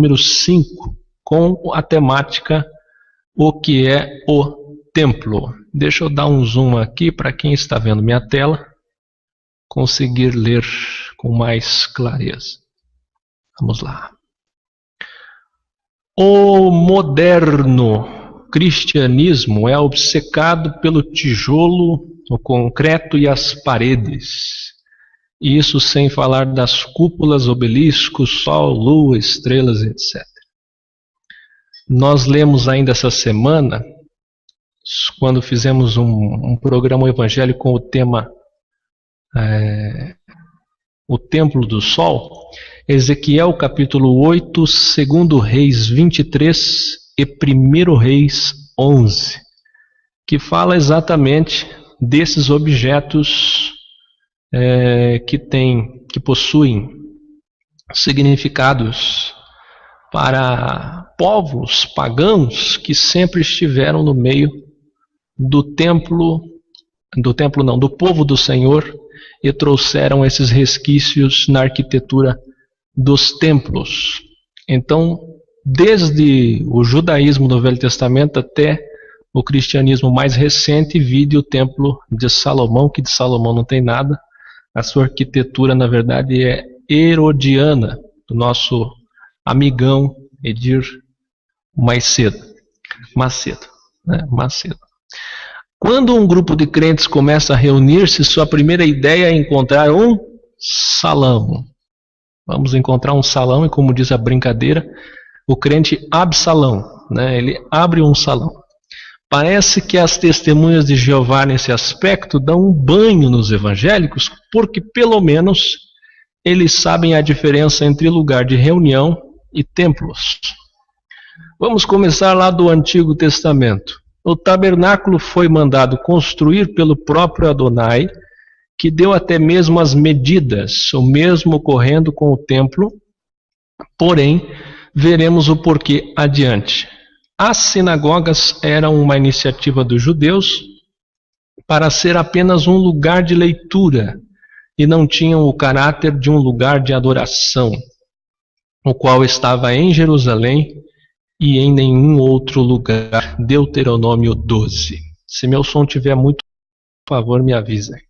número 5, com a temática o que é o templo. Deixa eu dar um zoom aqui para quem está vendo minha tela conseguir ler com mais clareza. Vamos lá. O moderno cristianismo é obcecado pelo tijolo, o concreto e as paredes. Isso sem falar das cúpulas, obeliscos, sol, lua, estrelas, etc. Nós lemos ainda essa semana, quando fizemos um programa evangélico com o tema o Templo do Sol, Ezequiel capítulo 8, 2 Reis 23 e 1 Reis 11, que fala exatamente desses objetos que possuem significados para povos pagãos que sempre estiveram no meio do povo do Senhor e trouxeram esses resquícios na arquitetura dos templos. Então, desde o judaísmo do Velho Testamento até o cristianismo mais recente, vide o templo de Salomão, que de Salomão não tem nada. A sua arquitetura, na verdade, é herodiana, do nosso amigão Edir Macedo. Quando um grupo de crentes começa a reunir-se, sua primeira ideia é encontrar um salão. Vamos encontrar um salão, e como diz a brincadeira, o crente abre salão, ele abre um salão. Parece que as testemunhas de Jeová nesse aspecto dão um banho nos evangélicos, porque pelo menos eles sabem a diferença entre lugar de reunião e templos. Vamos começar lá do Antigo Testamento. O tabernáculo foi mandado construir pelo próprio Adonai, que deu até mesmo as medidas, o mesmo ocorrendo com o templo, porém, veremos o porquê adiante. As sinagogas eram uma iniciativa dos judeus para ser apenas um lugar de leitura e não tinham o caráter de um lugar de adoração, o qual estava em Jerusalém e em nenhum outro lugar. Deuteronômio 12. Se meu som tiver muito, por favor, me avisem.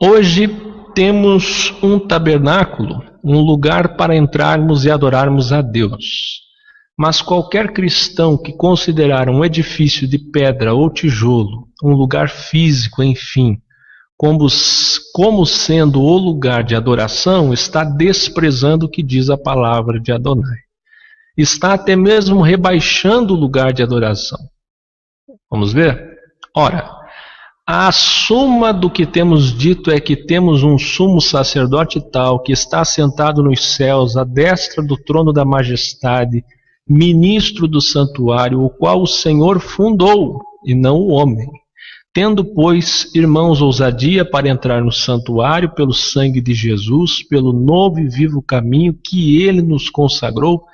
Hoje temos um tabernáculo, um lugar para entrarmos e adorarmos a Deus. Mas qualquer cristão que considerar um edifício de pedra ou tijolo, um lugar físico, enfim, como sendo o lugar de adoração, está desprezando o que diz a palavra de Adonai. Está até mesmo rebaixando o lugar de adoração. Vamos ver? Ora, a suma do que temos dito é que temos um sumo sacerdote tal, que está assentado nos céus, à destra do trono da majestade, ministro do santuário, o qual o Senhor fundou, e não o homem. Tendo, pois, irmãos, ousadia para entrar no santuário pelo sangue de Jesus, pelo novo e vivo caminho que ele nos consagrou,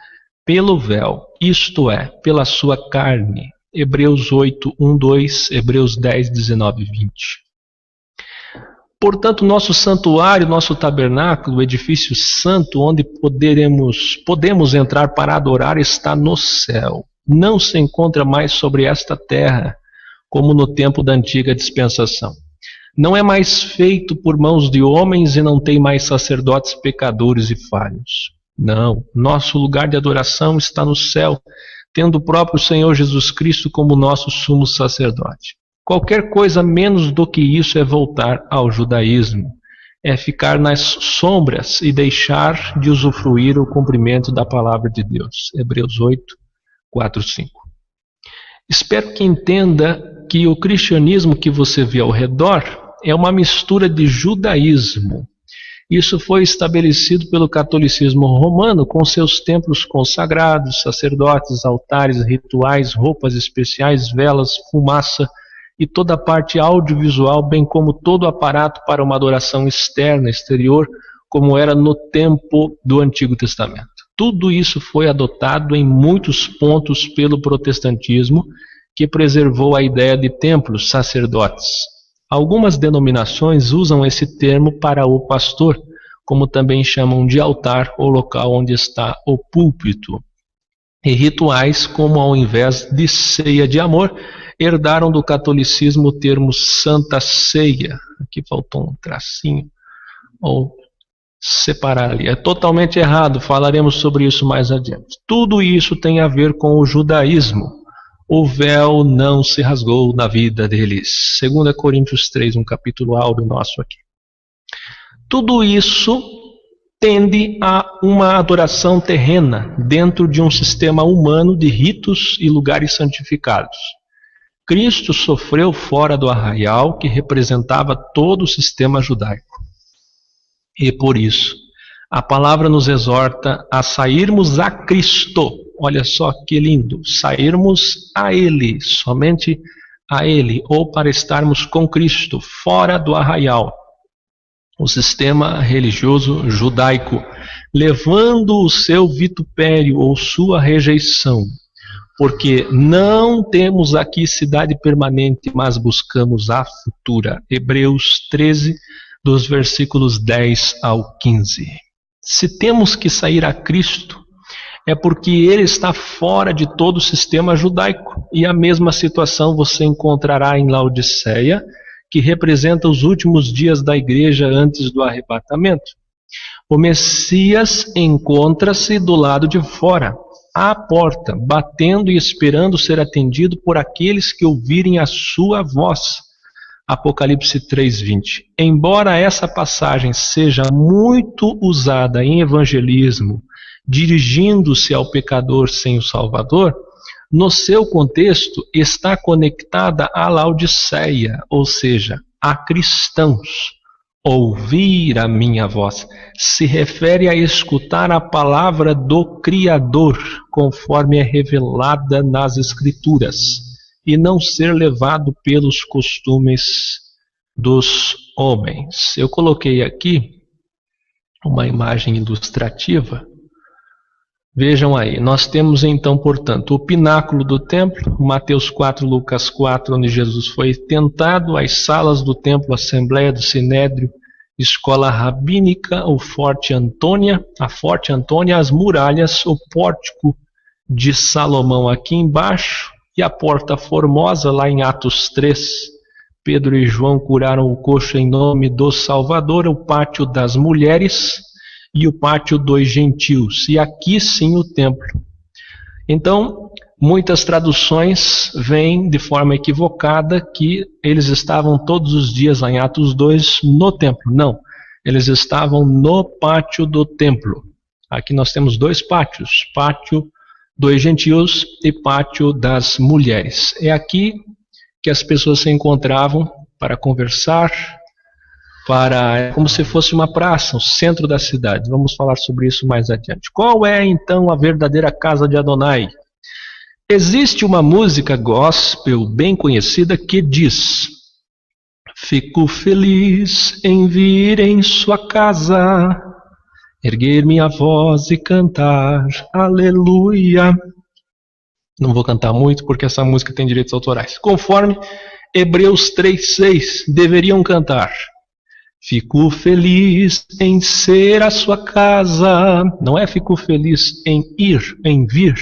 pelo véu, isto é, pela sua carne. Hebreus 8, 1, 2, Hebreus 10, 19 e 20. Portanto, nosso santuário, nosso tabernáculo, o edifício santo, onde podemos entrar para adorar, está no céu. Não se encontra mais sobre esta terra, como no tempo da antiga dispensação. Não é mais feito por mãos de homens e não tem mais sacerdotes pecadores e falhos. Não, nosso lugar de adoração está no céu, tendo o próprio Senhor Jesus Cristo como nosso sumo sacerdote. Qualquer coisa menos do que isso é voltar ao judaísmo, é ficar nas sombras e deixar de usufruir o cumprimento da palavra de Deus. Hebreus 8, 4, 5. Espero que entenda que o cristianismo que você vê ao redor é uma mistura de judaísmo. Isso foi estabelecido pelo catolicismo romano com seus templos consagrados, sacerdotes, altares, rituais, roupas especiais, velas, fumaça e toda a parte audiovisual, bem como todo o aparato para uma adoração externa, exterior, como era no tempo do Antigo Testamento. Tudo isso foi adotado em muitos pontos pelo protestantismo, que preservou a ideia de templos, sacerdotes. Algumas denominações usam esse termo para o pastor, como também chamam de altar o local onde está o púlpito. E rituais como, ao invés de ceia de amor, herdaram do catolicismo o termo Santa Ceia. Aqui faltou um tracinho, ou separar ali. É totalmente errado, falaremos sobre isso mais adiante. Tudo isso tem a ver com o judaísmo. O véu não se rasgou na vida deles. 2 Coríntios 3, um capítulo áureo nosso aqui. Tudo isso tende a uma adoração terrena dentro de um sistema humano de ritos e lugares santificados. Cristo sofreu fora do arraial que representava todo o sistema judaico. E por isso, a palavra nos exorta a sairmos a Cristo. Olha só que lindo, sairmos a Ele, somente a Ele, ou para estarmos com Cristo, fora do arraial, o sistema religioso judaico, levando o seu vitupério ou sua rejeição, porque não temos aqui cidade permanente, mas buscamos a futura. Hebreus 13, dos versículos 10 ao 15. Se temos que sair a Cristo, é porque Ele está fora de todo o sistema judaico, e a mesma situação você encontrará em Laodiceia, que representa os últimos dias da igreja antes do arrebatamento. O Messias encontra-se do lado de fora, à porta, batendo e esperando ser atendido por aqueles que ouvirem a sua voz. Apocalipse 3:20. Embora essa passagem seja muito usada em evangelismo, dirigindo-se ao pecador sem o Salvador, no seu contexto está conectada à Laodiceia, ou seja, a cristãos. Ouvir a minha voz se refere a escutar a palavra do Criador, conforme é revelada nas Escrituras, e não ser levado pelos costumes dos homens. Eu coloquei aqui uma imagem ilustrativa. Vejam aí, nós temos então, portanto, o pináculo do templo, Mateus 4, Lucas 4, onde Jesus foi tentado, as salas do templo, a Assembleia do Sinédrio, escola rabínica, a Forte Antônia, as muralhas, o pórtico de Salomão aqui embaixo, e a Porta Formosa, lá em Atos 3, Pedro e João curaram o coxo em nome do Salvador, o pátio das mulheres e o pátio dos gentios, e aqui sim o templo. Então, muitas traduções veem de forma equivocada que eles estavam todos os dias lá em Atos 2 no templo. Não, eles estavam no pátio do templo. Aqui nós temos dois pátios, pátio dos gentios e pátio das mulheres. É aqui que as pessoas se encontravam para conversar, é como se fosse uma praça, o centro da cidade. Vamos falar sobre isso mais adiante. Qual é então a verdadeira casa de Adonai? Existe uma música gospel bem conhecida que diz: fico feliz em vir em sua casa, erguer minha voz e cantar aleluia. Não vou cantar muito porque essa música tem direitos autorais. Conforme Hebreus 3:6, deveriam cantar: fico feliz em ser a sua casa. Não é fico feliz em ir, em vir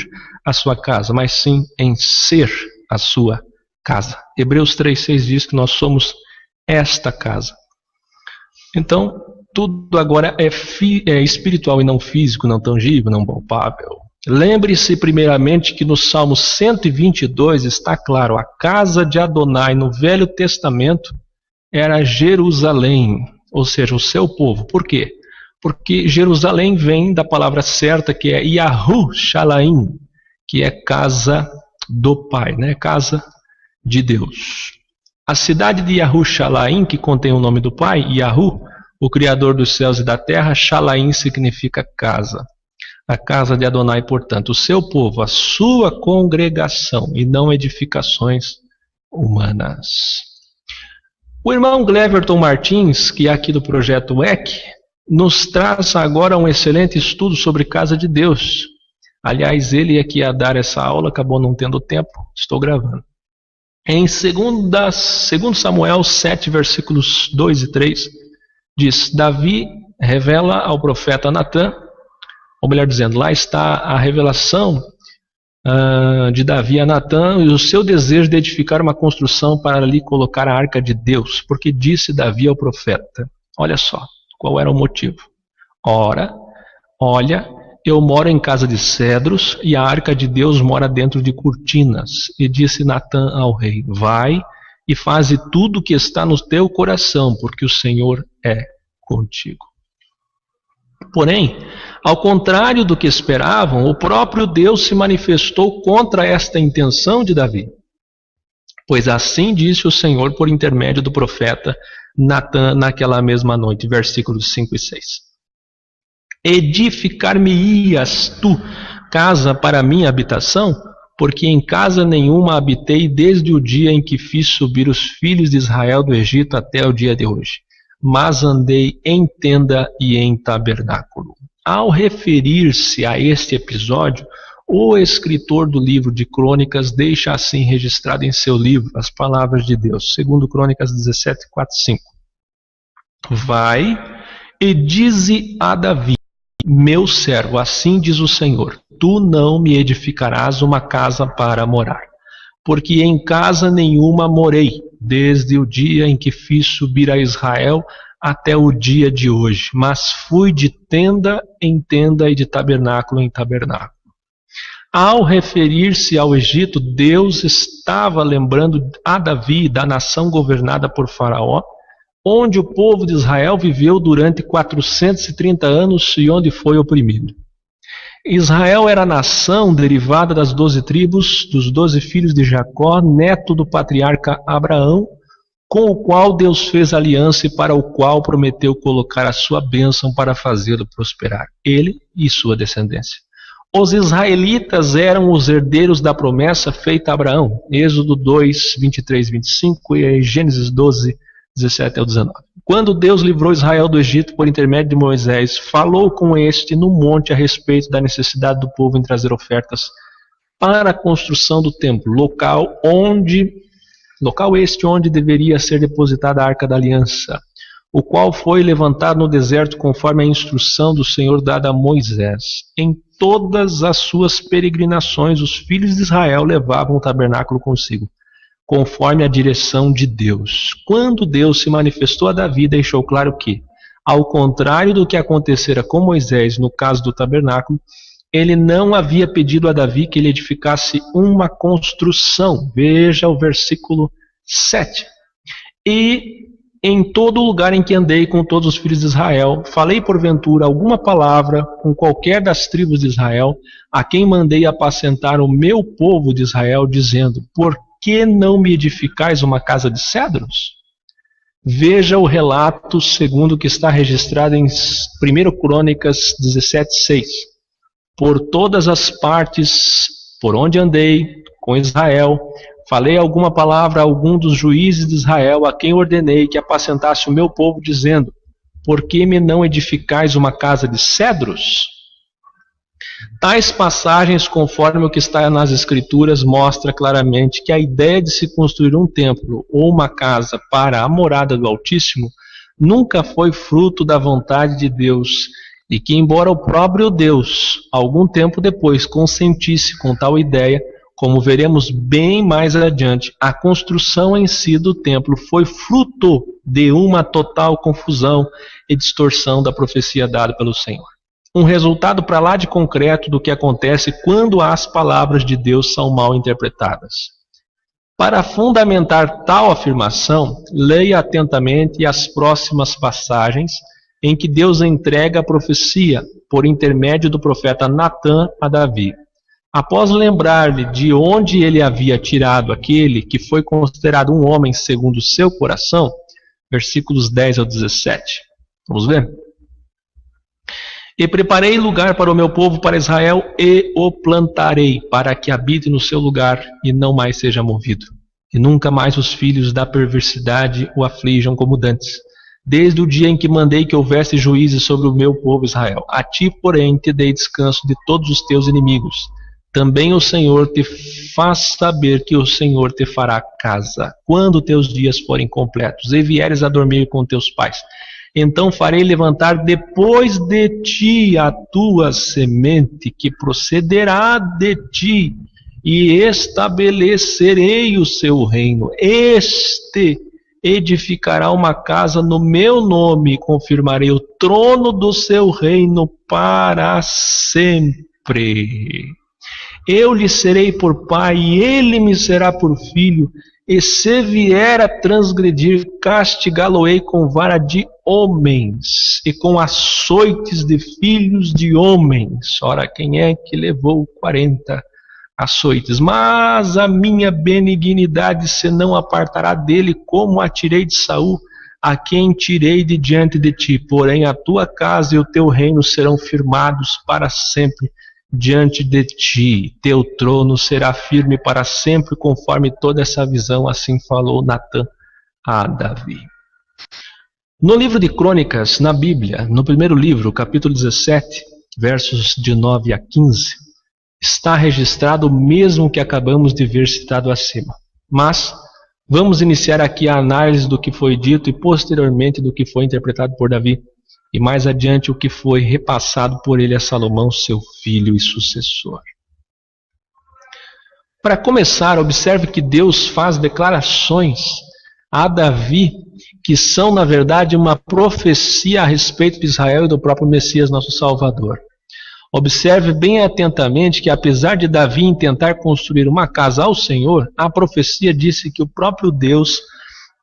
à sua casa, mas sim em ser a sua casa. Hebreus 3:6 diz que nós somos esta casa. Então, tudo agora é espiritual e não físico, não tangível, não palpável. Lembre-se primeiramente que no Salmo 122 está claro, a casa de Adonai no Velho Testamento era Jerusalém, ou seja, o seu povo. Por quê? Porque Jerusalém vem da palavra certa que é Yahushalaim, que é casa do Pai, né? Casa de Deus. A cidade de Yahushalaim, que contém o nome do Pai, Yahu, o Criador dos céus e da terra, Shalaim significa casa. A casa de Adonai, portanto, o seu povo, a sua congregação, e não edificações humanas. O irmão Gleverton Martins, que é aqui do projeto EC, nos traz agora um excelente estudo sobre casa de Deus. Aliás, ele é que ia dar essa aula, acabou não tendo tempo, estou gravando. Em 2 Samuel 7, versículos 2 e 3, diz: Davi revela ao profeta Natã, ou melhor dizendo, lá está a revelação de Davi a Natã e o seu desejo de edificar uma construção para ali colocar a arca de Deus, porque disse Davi ao profeta, olha só, qual era o motivo? Ora, olha, eu moro em casa de cedros e a arca de Deus mora dentro de cortinas. E disse Natã ao rei, vai e faze tudo o que está no teu coração, porque o Senhor é contigo. Porém, ao contrário do que esperavam, o próprio Deus se manifestou contra esta intenção de Davi. Pois assim disse o Senhor por intermédio do profeta Natã naquela mesma noite, versículos 5 e 6. Edificar-me-ias tu casa para minha habitação? Porque em casa nenhuma habitei desde o dia em que fiz subir os filhos de Israel do Egito até o dia de hoje. Mas andei em tenda e em tabernáculo. Ao referir-se a este episódio, o escritor do livro de Crônicas deixa assim registrado em seu livro as palavras de Deus, segundo Crônicas 17, 4, 5. Vai e dize a Davi, meu servo, assim diz o Senhor, tu não me edificarás uma casa para morar, porque em casa nenhuma morei, desde o dia em que fiz subir a Israel até o dia de hoje, mas fui de tenda em tenda e de tabernáculo em tabernáculo. Ao referir-se ao Egito, Deus estava lembrando a Davi da nação governada por Faraó, onde o povo de Israel viveu durante 430 anos e onde foi oprimido. Israel era a nação derivada das 12 tribos, dos 12 filhos de Jacó, neto do patriarca Abraão, com o qual Deus fez aliança e para o qual prometeu colocar a sua bênção para fazê-lo prosperar, ele e sua descendência. Os israelitas eram os herdeiros da promessa feita a Abraão, Êxodo 2, 23, 25 e Gênesis 12, 17 ao 19. Quando Deus livrou Israel do Egito por intermédio de Moisés, falou com este no monte a respeito da necessidade do povo em trazer ofertas para a construção do templo, local este onde deveria ser depositada a Arca da Aliança, o qual foi levantado no deserto conforme a instrução do Senhor dada a Moisés. Em todas as suas peregrinações, os filhos de Israel levavam o tabernáculo consigo, conforme a direção de Deus. Quando Deus se manifestou a Davi, deixou claro que, ao contrário do que acontecera com Moisés no caso do tabernáculo, ele não havia pedido a Davi que ele edificasse uma construção. Veja o versículo 7. E em todo lugar em que andei com todos os filhos de Israel, falei porventura alguma palavra com qualquer das tribos de Israel, a quem mandei apacentar o meu povo de Israel, dizendo, por que não me edificais uma casa de cedros? Veja o relato segundo o que está registrado em 1 Crônicas 17, 6. Por todas as partes por onde andei com Israel, falei alguma palavra a algum dos juízes de Israel, a quem ordenei que apacentasse o meu povo, dizendo, por que me não edificais uma casa de cedros? Tais passagens, conforme o que está nas Escrituras, mostra claramente que a ideia de se construir um templo ou uma casa para a morada do Altíssimo nunca foi fruto da vontade de Deus, e que embora o próprio Deus, algum tempo depois, consentisse com tal ideia, como veremos bem mais adiante, a construção em si do templo foi fruto de uma total confusão e distorção da profecia dada pelo Senhor. Um resultado para lá de concreto do que acontece quando as palavras de Deus são mal interpretadas. Para fundamentar tal afirmação, leia atentamente as próximas passagens em que Deus entrega a profecia por intermédio do profeta Natã a Davi. Após lembrar-lhe de onde ele havia tirado aquele que foi considerado um homem segundo o seu coração, versículos 10 ao 17. Vamos ver? E preparei lugar para o meu povo, para Israel, e o plantarei, para que habite no seu lugar e não mais seja movido. E nunca mais os filhos da perversidade o aflijam como dantes. Desde o dia em que mandei que houvesse juízes sobre o meu povo Israel. A ti, porém, te dei descanso de todos os teus inimigos. Também o Senhor te faz saber que o Senhor te fará casa, quando teus dias forem completos, e vieres a dormir com teus pais. Então farei levantar depois de ti a tua semente, que procederá de ti, e estabelecerei o seu reino. Este edificará uma casa no meu nome, e confirmarei o trono do seu reino para sempre. Eu lhe serei por pai, e ele me será por filho, e se vier a transgredir, castigá-lo-ei com vara de homens, e com açoites de filhos de homens. Ora, quem é que levou 40 açoites? Mas a minha benignidade se não apartará dele, como a tirei de Saul, a quem tirei de diante de ti. Porém a tua casa e o teu reino serão firmados para sempre diante de ti. Teu trono será firme para sempre, conforme toda essa visão. Assim falou Natã a Davi. No livro de Crônicas, na Bíblia, no primeiro livro, capítulo 17, versos de 9 a 15, está registrado o mesmo que acabamos de ver citado acima. Mas vamos iniciar aqui a análise do que foi dito e posteriormente do que foi interpretado por Davi, e mais adiante o que foi repassado por ele a Salomão, seu filho e sucessor. Para começar, observe que Deus faz declarações a Davi que são, na verdade, uma profecia a respeito de Israel e do próprio Messias, nosso Salvador. Observe bem atentamente que, apesar de Davi intentar construir uma casa ao Senhor, a profecia disse que o próprio Deus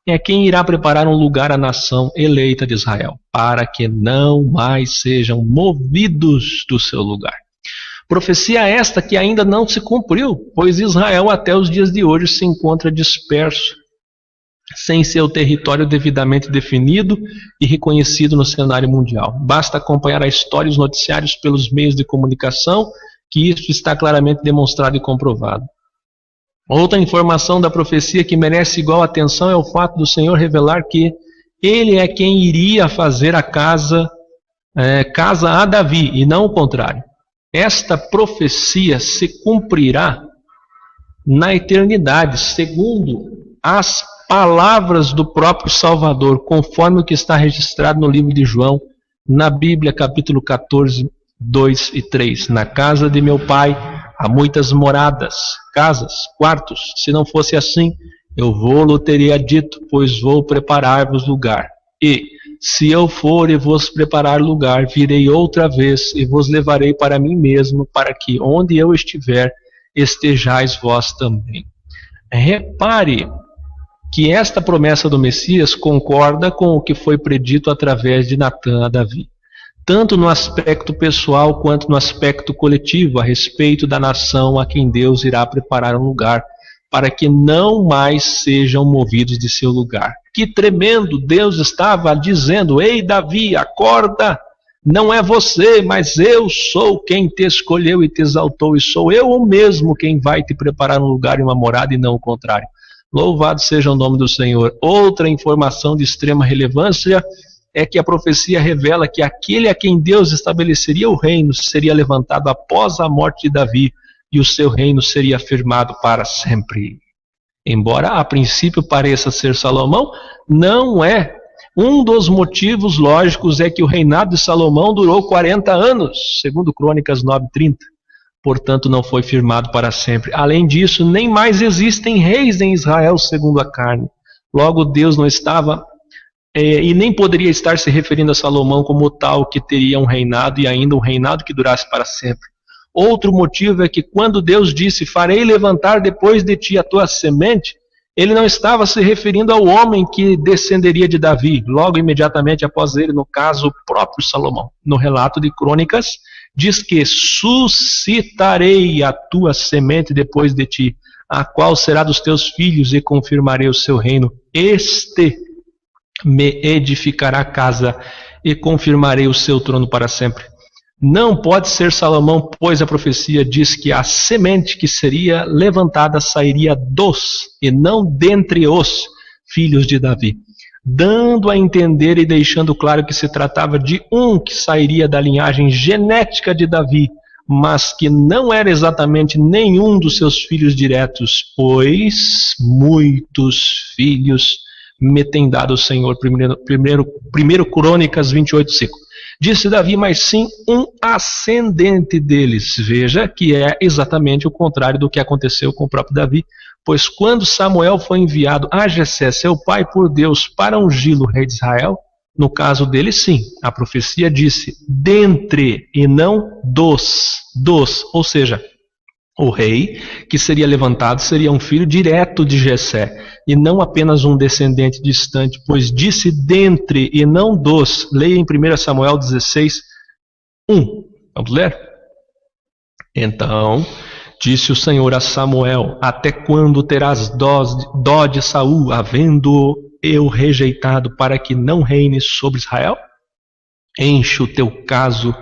é quem irá preparar um lugar à nação eleita de Israel, para que não mais sejam movidos do seu lugar. Profecia esta que ainda não se cumpriu, pois Israel até os dias de hoje se encontra disperso, sem seu território devidamente definido e reconhecido no cenário mundial. Basta acompanhar a história e os noticiários pelos meios de comunicação, que isso está claramente demonstrado e comprovado. Outra informação da profecia que merece igual atenção é o fato do Senhor revelar que ele é quem iria fazer a casa a Davi, e não o contrário. Esta profecia se cumprirá na eternidade, segundo as palavras do próprio Salvador, conforme o que está registrado no livro de João, na Bíblia, capítulo 14, 2 e 3. Na casa de meu pai há muitas moradas, casas, quartos. Se não fosse assim, eu vou-lo teria dito, pois vou preparar-vos lugar. E, se eu for e vos preparar lugar, virei outra vez e vos levarei para mim mesmo, para que, onde eu estiver, estejais vós também. Repare que esta promessa do Messias concorda com o que foi predito através de Natã a Davi, tanto no aspecto pessoal quanto no aspecto coletivo, a respeito da nação a quem Deus irá preparar um lugar, para que não mais sejam movidos de seu lugar. Que tremendo! Deus estava dizendo: ei Davi, acorda! Não é você, mas eu sou quem te escolheu e te exaltou, e sou eu o mesmo quem vai te preparar um lugar e uma morada, e não o contrário. Louvado seja o nome do Senhor. Outra informação de extrema relevância é que a profecia revela que aquele a quem Deus estabeleceria o reino seria levantado após a morte de Davi, e o seu reino seria firmado para sempre. Embora a princípio pareça ser Salomão, não é. Um dos motivos lógicos é que o reinado de Salomão durou 40 anos, segundo Crônicas 9:30. Portanto, não foi firmado para sempre. Além disso, nem mais existem reis em Israel segundo a carne. Logo, Deus não estava e nem poderia estar se referindo a Salomão como tal, que teria um reinado e ainda um reinado que durasse para sempre. Outro motivo é que quando Deus disse: farei levantar depois de ti a tua semente, ele não estava se referindo ao homem que descenderia de Davi, logo imediatamente após ele, no caso, o próprio Salomão. No relato de Crônicas, diz que suscitarei a tua semente depois de ti, a qual será dos teus filhos, e confirmarei o seu reino. Este me edificará casa, e confirmarei o seu trono para sempre. Não pode ser Salomão, pois a profecia diz que a semente que seria levantada sairia dos, e não dentre os, filhos de Davi, dando a entender e deixando claro que se tratava de um que sairia da linhagem genética de Davi, mas que não era exatamente nenhum dos seus filhos diretos, pois muitos filhos me tem dado o Senhor. Primeiro Crônicas 28:5. Disse Davi, mas sim um ascendente deles. Veja que é exatamente o contrário do que aconteceu com o próprio Davi. Pois quando Samuel foi enviado a Jessé, seu pai, por Deus, para ungí-lo rei de Israel, no caso dele, sim, a profecia disse dentre e não dos, ou seja, o rei que seria levantado seria um filho direto de Jessé, e não apenas um descendente distante, pois disse dentre e não dos. Leia em 1 Samuel 16:1. Vamos ler? Então, disse o Senhor a Samuel, até quando terás dó de Saul, havendo eu rejeitado, para que não reines sobre Israel? Enche o teu caso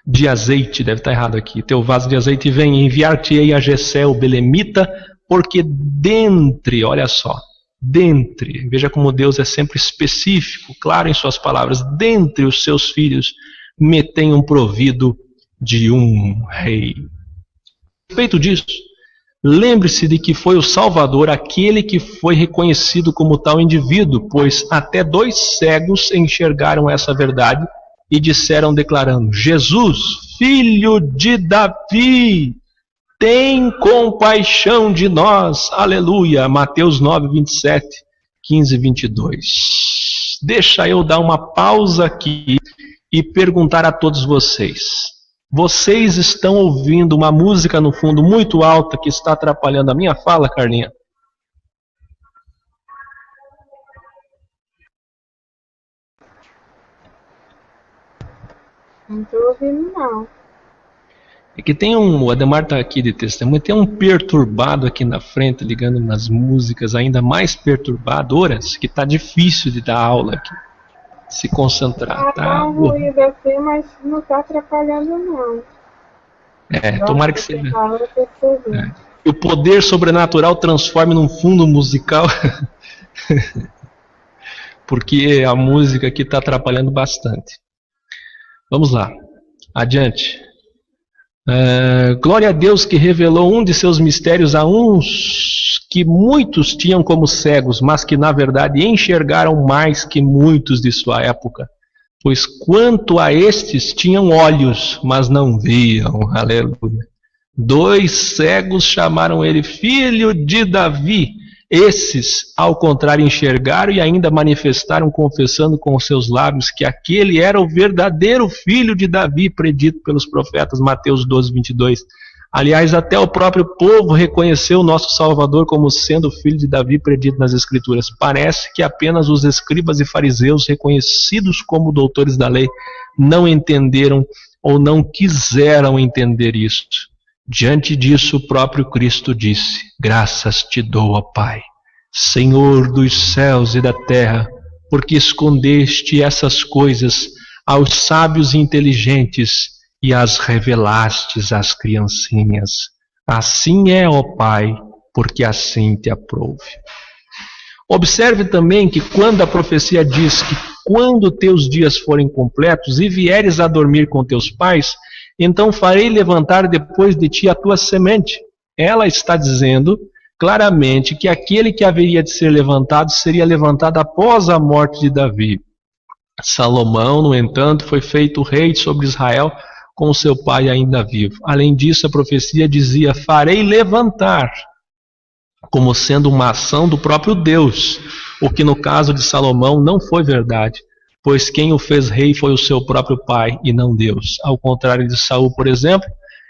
de azeite, deve estar errado aqui, teu vaso de azeite, e vem, enviar-te-ei a Jessé, o belemita, porque dentre, olha só, dentre, veja como Deus é sempre específico, claro em suas palavras, dentre os seus filhos me tenham provido de um rei. A respeito disso, lembre-se de que foi o Salvador aquele que foi reconhecido como tal indivíduo, pois até 2 cegos enxergaram essa verdade e disseram declarando, Jesus, filho de Davi, tem compaixão de nós. Aleluia. Mateus 9:27, 15 e 22. Deixa eu dar uma pausa aqui e perguntar a todos vocês. Vocês estão ouvindo uma música no fundo muito alta que está atrapalhando a minha fala, Carlinha? Não estou ouvindo, não. É que tem o Ademar está aqui de testemunha, tem um perturbado aqui na frente, ligando nas músicas ainda mais perturbadoras, que está difícil de dar aula aqui, se concentrar. Tá um ruído assim, mas não está atrapalhando, não. Tomara que seja. O poder sobrenatural transforme num fundo musical, porque a música aqui está atrapalhando bastante. Vamos lá, adiante. Glória a Deus que revelou um de seus mistérios a uns que muitos tinham como cegos, mas que na verdade enxergaram mais que muitos de sua época. Pois quanto a estes tinham olhos, mas não viam. Aleluia. 2 cegos chamaram ele filho de Davi. Esses, ao contrário, enxergaram e ainda manifestaram, confessando com os seus lábios que aquele era o verdadeiro filho de Davi, predito pelos profetas, Mateus 12:22. Aliás, até o próprio povo reconheceu o nosso Salvador como sendo o filho de Davi, predito nas Escrituras. Parece que apenas os escribas e fariseus, reconhecidos como doutores da lei, não entenderam ou não quiseram entender isto. Diante disso, o próprio Cristo disse, graças te dou, ó Pai, Senhor dos céus e da terra, porque escondeste essas coisas aos sábios e inteligentes e as revelastes às criancinhas. Assim é, ó Pai, porque assim te aprouve. Observe também que quando a profecia diz que quando teus dias forem completos e vieres a dormir com teus pais, então farei levantar depois de ti a tua semente. Ela está dizendo claramente que aquele que haveria de ser levantado seria levantado após a morte de Davi. Salomão, no entanto, foi feito rei sobre Israel com seu pai ainda vivo. Além disso, a profecia dizia, farei levantar, como sendo uma ação do próprio Deus, o que no caso de Salomão não foi verdade. Pois quem o fez rei foi o seu próprio pai e não Deus. Ao contrário de Saul, por exemplo,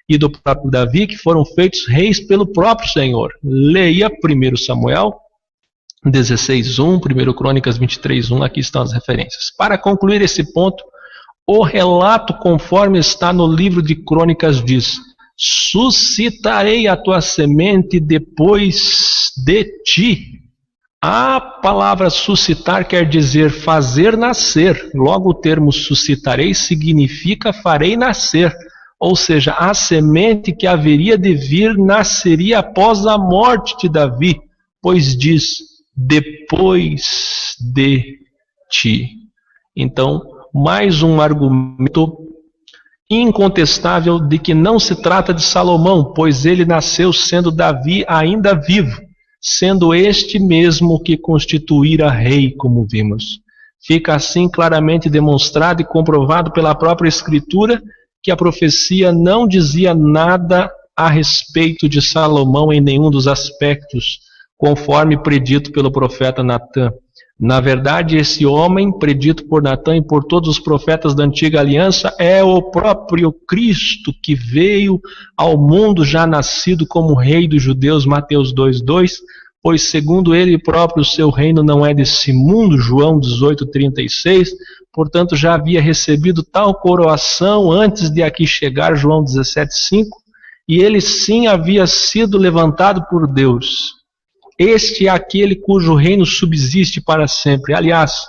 e do próprio Davi, que foram feitos reis pelo próprio Senhor. Leia 1 Samuel 16:1, 1 Crônicas 23:1, aqui estão as referências. Para concluir esse ponto, o relato conforme está no livro de Crônicas diz, suscitarei a tua semente depois de ti. A palavra suscitar quer dizer fazer nascer. Logo o termo suscitarei significa farei nascer. Ou seja, a semente que haveria de vir nasceria após a morte de Davi. Pois diz, depois de ti. Então, mais um argumento incontestável de que não se trata de Salomão, pois ele nasceu sendo Davi ainda vivo. sendo este mesmo que constituíra rei, como vimos. Fica assim claramente demonstrado e comprovado pela própria Escritura que a profecia não dizia nada a respeito de Salomão em nenhum dos aspectos, conforme predito pelo profeta Natã. Na verdade, esse homem, predito por Natã e por todos os profetas da antiga aliança, é o próprio Cristo que veio ao mundo já nascido como rei dos judeus, Mateus 2:2, pois segundo ele próprio o seu reino não é desse mundo, João 18:36, portanto já havia recebido tal coroação antes de aqui chegar, João 17:5, e ele sim havia sido levantado por Deus. Este é aquele cujo reino subsiste para sempre. Aliás,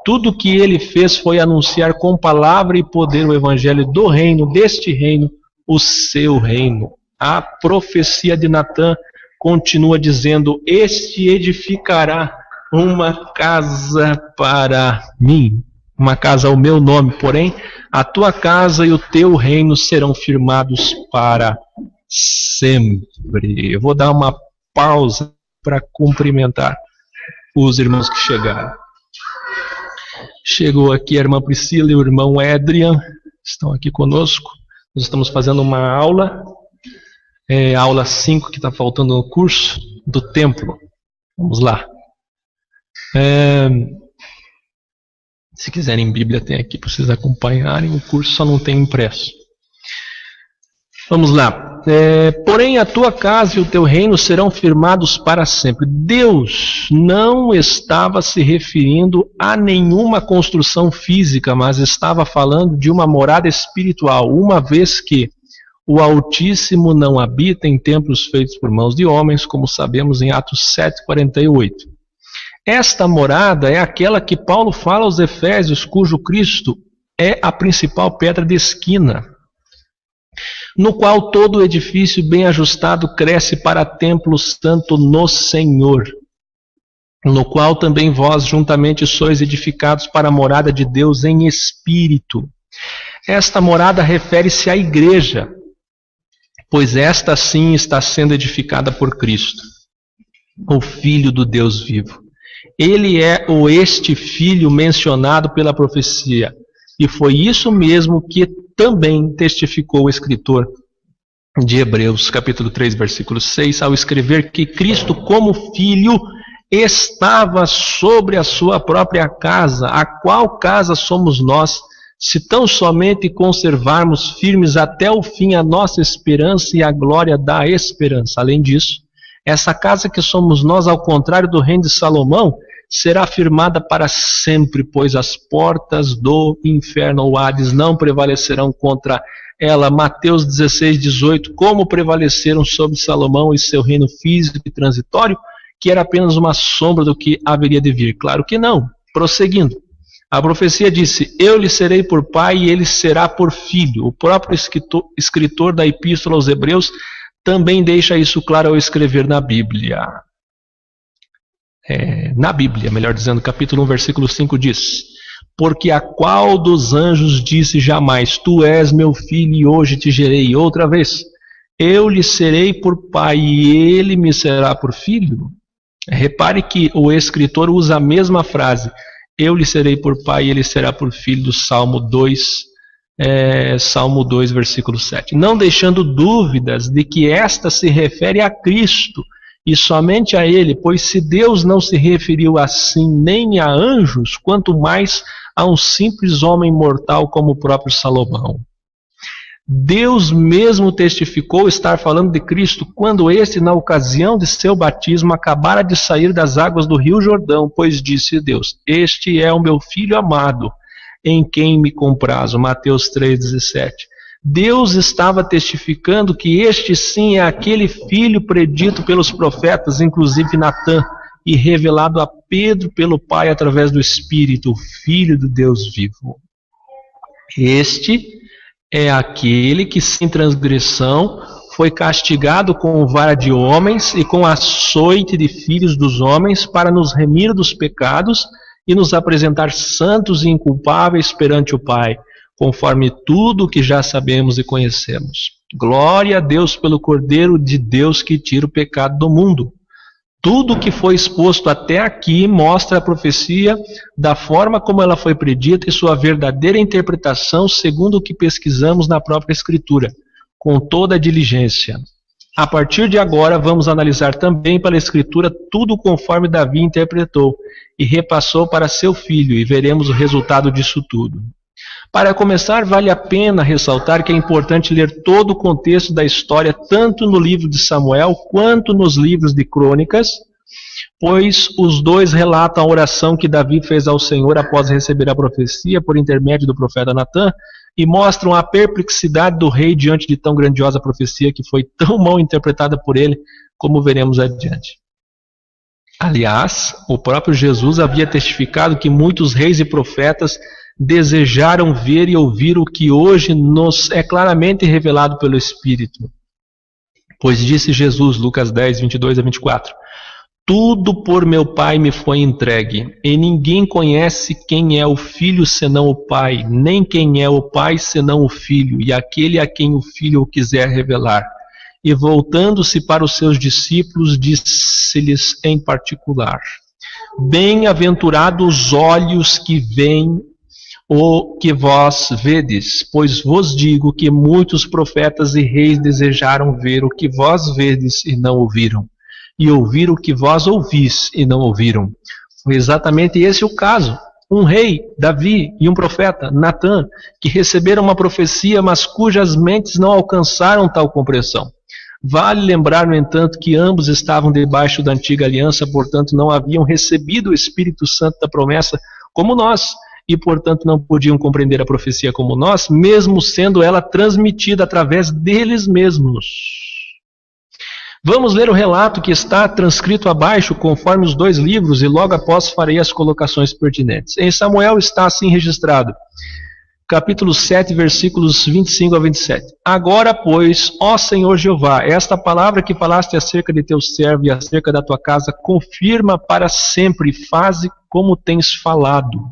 tudo o que ele fez foi anunciar com palavra e poder o evangelho do reino, deste reino, o seu reino. A profecia de Natã continua dizendo: este edificará uma casa para mim, uma casa ao meu nome, porém a tua casa e o teu reino serão firmados para sempre. Eu vou dar uma pausa para cumprimentar os irmãos que chegaram. Chegou aqui a irmã Priscila e o irmão Adrian, estão aqui conosco. Nós estamos fazendo uma aula, aula 5 que está faltando no curso do templo. Vamos lá. Se quiserem Bíblia, tem aqui para vocês acompanharem. O curso só não tem impresso. Vamos lá. Porém a tua casa e o teu reino serão firmados para sempre. Deus não estava se referindo a nenhuma construção física, mas estava falando de uma morada espiritual, uma vez que o Altíssimo não habita em templos feitos por mãos de homens, como sabemos em Atos 7:48. Esta morada é aquela que Paulo fala aos Efésios, cujo Cristo é a principal pedra de esquina, no qual todo o edifício bem ajustado cresce para templo santo no Senhor, no qual também vós juntamente sois edificados para a morada de Deus em espírito. Esta morada refere-se à igreja, pois esta sim está sendo edificada por Cristo, o Filho do Deus vivo. Ele é este Filho mencionado pela profecia, e foi isso mesmo que também testificou o escritor de Hebreus, capítulo 3, versículo 6, ao escrever que Cristo, como Filho, estava sobre a sua própria casa, a qual casa somos nós, se tão somente conservarmos firmes até o fim a nossa esperança e a glória da esperança. Além disso, essa casa que somos nós, ao contrário do reino de Salomão, será firmada para sempre, pois as portas do inferno ou Hades não prevalecerão contra ela. Mateus 16:18, como prevaleceram sobre Salomão e seu reino físico e transitório, que era apenas uma sombra do que haveria de vir? Claro que não. Prosseguindo, a profecia disse: eu lhe serei por pai e ele será por filho. O próprio escritor da epístola aos Hebreus também deixa isso claro ao escrever na Bíblia. Melhor dizendo, capítulo 1, versículo 5 diz: porque a qual dos anjos disse jamais: tu és meu filho e hoje te gerei? Outra vez: eu lhe serei por pai e ele me será por filho? Repare que o escritor usa a mesma frase: eu lhe serei por pai e ele será por filho, do Salmo 2, versículo 7. Não deixando dúvidas de que esta se refere a Cristo, e somente a ele, pois se Deus não se referiu assim nem a anjos, quanto mais a um simples homem mortal como o próprio Salomão. Deus mesmo testificou estar falando de Cristo quando este, na ocasião de seu batismo, acabara de sair das águas do rio Jordão, pois disse Deus: este é o meu filho amado, em quem me comprazo. Mateus 3,17. Deus estava testificando que este sim é aquele filho predito pelos profetas, inclusive Natã, e revelado a Pedro pelo Pai através do Espírito, o Filho do Deus vivo. Este é aquele que sem transgressão foi castigado com vara de homens e com açoite de filhos dos homens, para nos remir dos pecados e nos apresentar santos e inculpáveis perante o Pai, conforme tudo o que já sabemos e conhecemos. Glória a Deus pelo Cordeiro de Deus que tira o pecado do mundo. Tudo que foi exposto até aqui mostra a profecia da forma como ela foi predita e sua verdadeira interpretação segundo o que pesquisamos na própria Escritura, com toda a diligência. A partir de agora, vamos analisar também pela Escritura tudo conforme Davi interpretou e repassou para seu filho, e veremos o resultado disso tudo. Para começar, vale a pena ressaltar que é importante ler todo o contexto da história, tanto no livro de Samuel quanto nos livros de Crônicas, pois os dois relatam a oração que Davi fez ao Senhor após receber a profecia por intermédio do profeta Natã, e mostram a perplexidade do rei diante de tão grandiosa profecia que foi tão mal interpretada por ele, como veremos adiante. Aliás, o próprio Jesus havia testificado que muitos reis e profetas desejaram ver e ouvir o que hoje nos é claramente revelado pelo Espírito. Pois disse Jesus, Lucas 10, 22 a 24, tudo por meu Pai me foi entregue, e ninguém conhece quem é o Filho senão o Pai, nem quem é o Pai senão o Filho, e aquele a quem o Filho o quiser revelar. E voltando-se para os seus discípulos, disse-lhes em particular, bem-aventurados os olhos que veem o que vós vedes, pois vos digo que muitos profetas e reis desejaram ver o que vós vedes e não ouviram, e ouvir o que vós ouvis e não ouviram. Foi exatamente esse o caso. Um rei, Davi, e um profeta, Natã, que receberam uma profecia, mas cujas mentes não alcançaram tal compreensão. Vale lembrar, no entanto, que ambos estavam debaixo da antiga aliança, portanto não haviam recebido o Espírito Santo da promessa como nós, e portanto não podiam compreender a profecia como nós, mesmo sendo ela transmitida através deles mesmos. Vamos ler o relato que está transcrito abaixo, conforme os dois livros, e logo após farei as colocações pertinentes. Em Samuel está assim registrado, capítulo 7, versículos 25 a 27. Agora, pois, ó Senhor Jeová, esta palavra que falaste acerca de teu servo e acerca da tua casa, confirma para sempre, faze como tens falado.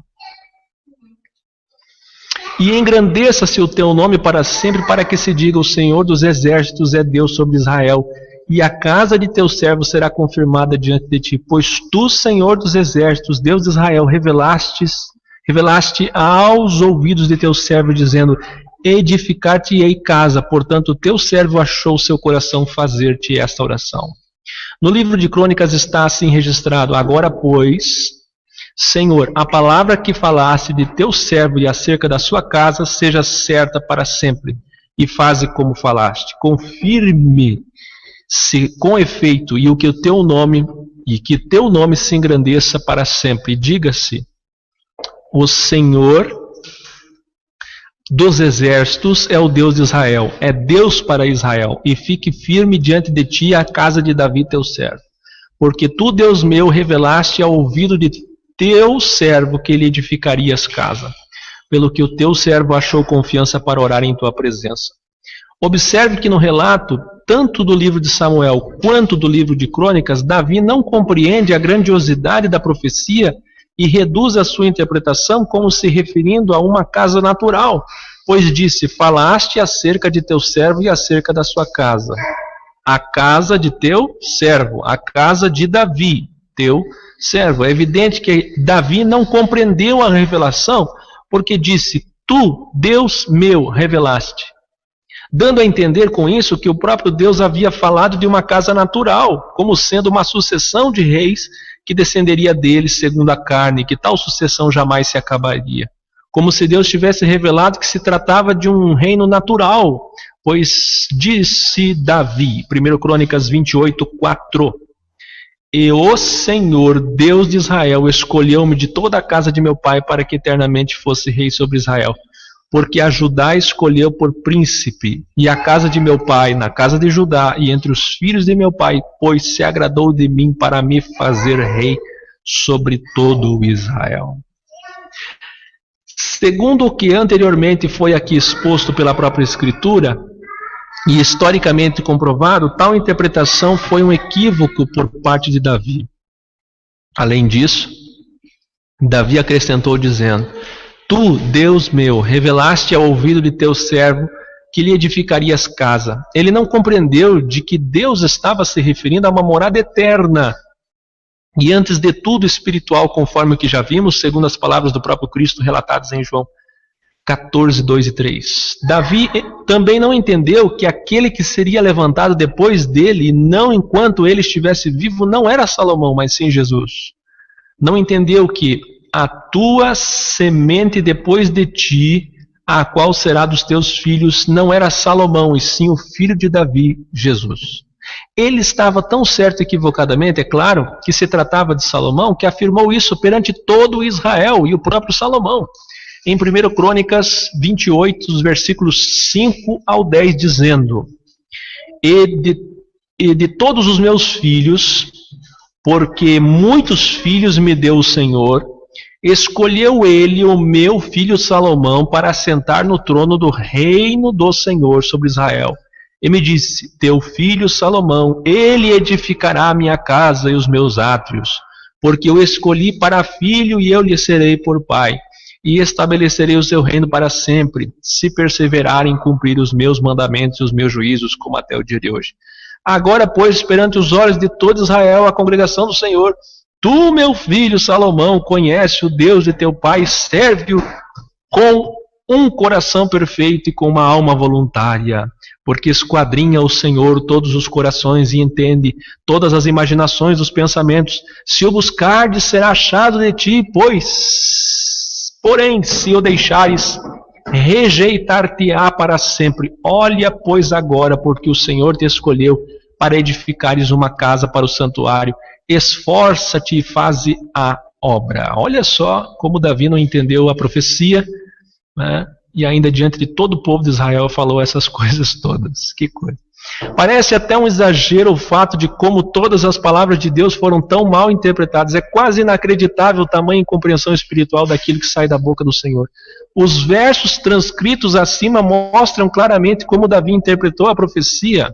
E engrandeça-se o teu nome para sempre, para que se diga, o Senhor dos exércitos é Deus sobre Israel, e a casa de teu servo será confirmada diante de ti, pois tu, Senhor dos exércitos, Deus de Israel, revelaste aos ouvidos de teu servo, dizendo, edificar-te-ei casa, portanto teu servo achou seu coração fazer-te esta oração. No livro de Crônicas está assim registrado, agora pois, Senhor, a palavra que falaste de teu servo e acerca da sua casa seja certa para sempre, e faze como falaste, confirme-se com efeito, e que teu nome se engrandeça para sempre, e diga-se, o Senhor dos exércitos é o Deus de Israel, é Deus para Israel, e fique firme diante de ti a casa de Davi teu servo, porque tu, Deus meu, revelaste ao ouvido de teu servo que lhe edificarias casa, pelo que o teu servo achou confiança para orar em tua presença. Observe que no relato, tanto do livro de Samuel quanto do livro de Crônicas, Davi não compreende a grandiosidade da profecia e reduz a sua interpretação como se referindo a uma casa natural, pois disse, falaste acerca de teu servo e acerca da sua casa. A casa de teu servo, a casa de Davi, teu servo. É evidente que Davi não compreendeu a revelação, porque disse, tu, Deus meu, revelaste. Dando a entender com isso que o próprio Deus havia falado de uma casa natural, como sendo uma sucessão de reis que descenderia deles segundo a carne, que tal sucessão jamais se acabaria. Como se Deus tivesse revelado que se tratava de um reino natural, pois disse Davi, 1 Crônicas 28, 4, e o Senhor, Deus de Israel, escolheu-me de toda a casa de meu pai para que eternamente fosse rei sobre Israel. Porque a Judá escolheu por príncipe, e a casa de meu pai, na casa de Judá, e entre os filhos de meu pai, pois se agradou de mim para me fazer rei sobre todo o Israel. Segundo o que anteriormente foi aqui exposto pela própria Escritura, e historicamente comprovado, tal interpretação foi um equívoco por parte de Davi. Além disso, Davi acrescentou dizendo, tu, Deus meu, revelaste ao ouvido de teu servo que lhe edificarias casa. Ele não compreendeu de que Deus estava se referindo a uma morada eterna, e antes de tudo espiritual, conforme o que já vimos, segundo as palavras do próprio Cristo relatadas em João 14, 2 e 3. Davi também não entendeu que aquele que seria levantado depois dele, e não enquanto ele estivesse vivo, não era Salomão, mas sim Jesus. Não entendeu que a tua semente depois de ti, a qual será dos teus filhos, não era Salomão, e sim o filho de Davi, Jesus. Ele estava tão certo equivocadamente, é claro, que se tratava de Salomão, que afirmou isso perante todo Israel e o próprio Salomão. Em 1 Crônicas 28, os versículos 5 ao 10, dizendo: E de todos os meus filhos, porque muitos filhos me deu o Senhor, escolheu ele o meu filho Salomão para assentar no trono do reino do Senhor sobre Israel. E me disse: teu filho Salomão, ele edificará a minha casa e os meus átrios, porque eu escolhi para filho e eu lhe serei por pai. E estabelecerei o seu reino para sempre, se perseverar em cumprir os meus mandamentos e os meus juízos, como até o dia de hoje. Agora, pois, perante os olhos de todo Israel, a congregação do Senhor, tu, meu filho Salomão, conhece o Deus de teu pai, serve-o com um coração perfeito e com uma alma voluntária, porque esquadrinha o Senhor todos os corações e entende todas as imaginações dos pensamentos. Se o buscardes, será achado de ti, porém, se o deixares, rejeitar-te-á para sempre. Olha, pois, agora, porque o Senhor te escolheu para edificares uma casa para o santuário. Esforça-te e faze a obra. Olha só como Davi não entendeu a profecia, né? E ainda diante de todo o povo de Israel falou essas coisas todas. Que coisa. Parece até um exagero o fato de como todas as palavras de Deus foram tão mal interpretadas. É quase inacreditável o tamanho e compreensão espiritual daquilo que sai da boca do Senhor. Os versos transcritos acima mostram claramente como Davi interpretou a profecia.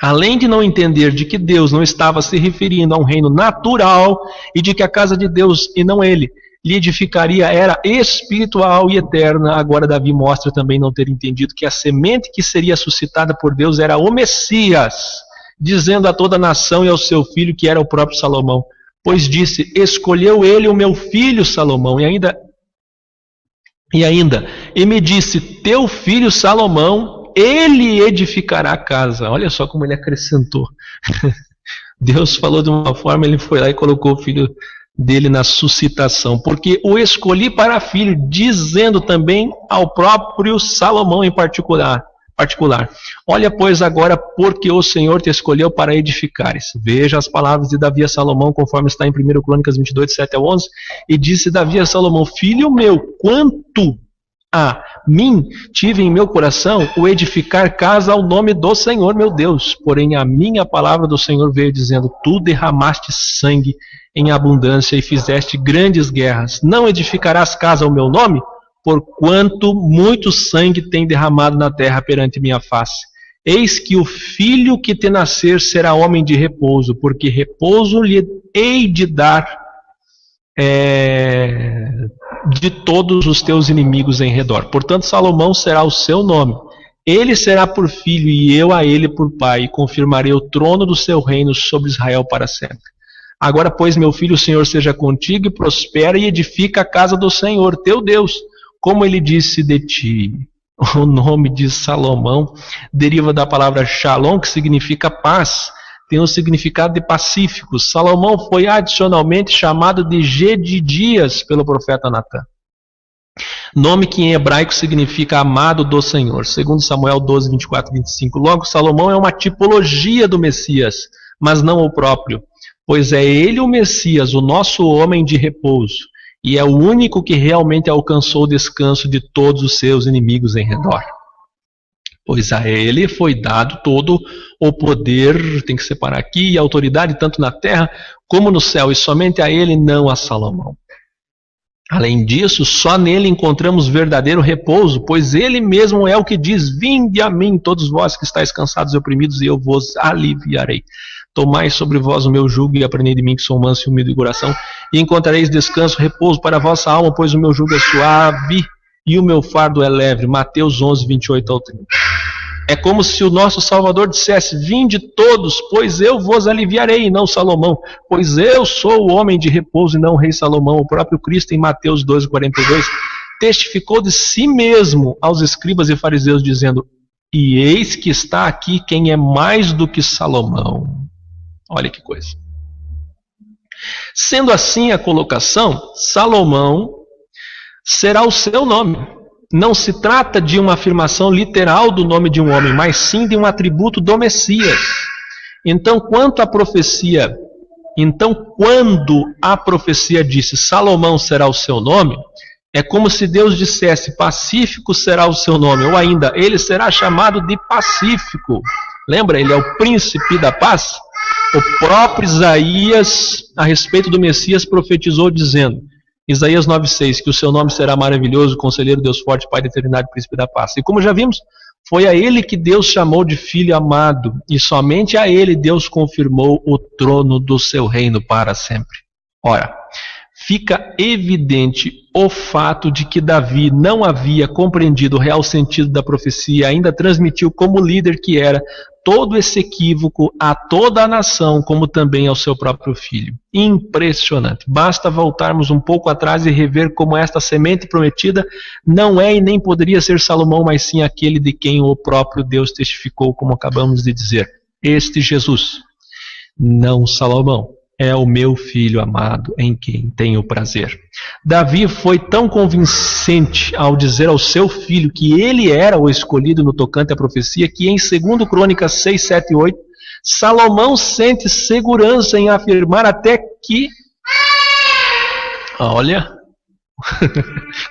Além de não entender de que Deus não estava se referindo a um reino natural e de que a casa de Deus, e não ele, lhe edificaria, era espiritual e eterna, agora Davi mostra também não ter entendido que a semente que seria suscitada por Deus era o Messias, dizendo a toda a nação e ao seu filho que era o próprio Salomão. Pois disse: escolheu ele o meu filho Salomão, e me disse: teu filho Salomão, ele edificará a casa. Olha só como ele acrescentou. Deus falou de uma forma, ele foi lá e colocou o filho dele na suscitação, porque o escolhi para filho, dizendo também ao próprio Salomão em particular. Olha, pois, agora, porque o Senhor te escolheu para edificares. Veja as palavras de Davi a Salomão, conforme está em 1 Crônicas 22, 7 ao 11. E disse Davi a Salomão: filho meu, quanto a mim tive em meu coração o edificar casa ao nome do Senhor meu Deus. Porém a minha palavra do Senhor veio dizendo: tu derramaste sangue em abundância e fizeste grandes guerras. Não edificarás casa ao meu nome, porquanto muito sangue tem derramado na terra perante minha face. Eis que o filho que te nascer será homem de repouso, porque repouso lhe hei de dar de todos os teus inimigos em redor. Portanto, Salomão será o seu nome. Ele será por filho e eu a ele por pai, e confirmarei o trono do seu reino sobre Israel para sempre. Agora, pois, meu filho, o Senhor seja contigo e prospera e edifica a casa do Senhor, teu Deus, como ele disse de ti. O nome de Salomão deriva da palavra shalom, que significa paz. Tem o significado de pacífico. Salomão foi adicionalmente chamado de Gedidias pelo profeta Natã. Nome que em hebraico significa amado do Senhor, segundo Samuel 12, 24 e 25. Logo, Salomão é uma tipologia do Messias, mas não o próprio, pois é ele o Messias, o nosso homem de repouso, e é o único que realmente alcançou o descanso de todos os seus inimigos em redor. Pois a ele foi dado todo o poder, tem que separar aqui, e a autoridade tanto na terra como no céu, e somente a ele, não a Salomão. Além disso, só nele encontramos verdadeiro repouso, pois ele mesmo é o que diz: vinde a mim, todos vós que estáis cansados e oprimidos, e eu vos aliviarei. Tomai sobre vós o meu jugo e aprendei de mim, que sou manso e humilde de coração, e encontrareis descanso, repouso para a vossa alma, pois o meu jugo é suave e o meu fardo é leve. Mateus 11, 28 ao 30. É como se o nosso Salvador dissesse: vinde todos, pois eu vos aliviarei, não Salomão, pois eu sou o homem de repouso e não o rei Salomão. O próprio Cristo, em Mateus 12:42, testificou de si mesmo aos escribas e fariseus, dizendo: e eis que está aqui quem é mais do que Salomão. Olha que coisa. Sendo assim a colocação, Salomão será o seu nome. Não se trata de uma afirmação literal do nome de um homem, mas sim de um atributo do Messias. Então, quando a profecia disse Salomão será o seu nome, é como se Deus dissesse Pacífico será o seu nome, ou ainda, ele será chamado de Pacífico. Lembra? Ele é o príncipe da paz. O próprio Isaías, a respeito do Messias, profetizou dizendo, Isaías 9,6, que o seu nome será maravilhoso, conselheiro, Deus forte, Pai da eternidade, príncipe da paz. E como já vimos, foi a ele que Deus chamou de filho amado, e somente a ele Deus confirmou o trono do seu reino para sempre. Ora, fica evidente o fato de que Davi não havia compreendido o real sentido da profecia, ainda transmitiu como líder que era todo esse equívoco a toda a nação, como também ao seu próprio filho. Impressionante. Basta voltarmos um pouco atrás e rever como esta semente prometida não é e nem poderia ser Salomão, mas sim aquele de quem o próprio Deus testificou, como acabamos de dizer. Este Jesus, não Salomão. É o meu filho amado em quem tenho prazer. Davi foi tão convincente ao dizer ao seu filho que ele era o escolhido no tocante à profecia, que em 2 Crônicas 6, 7 e 8, Salomão sente segurança em afirmar até que... Olha,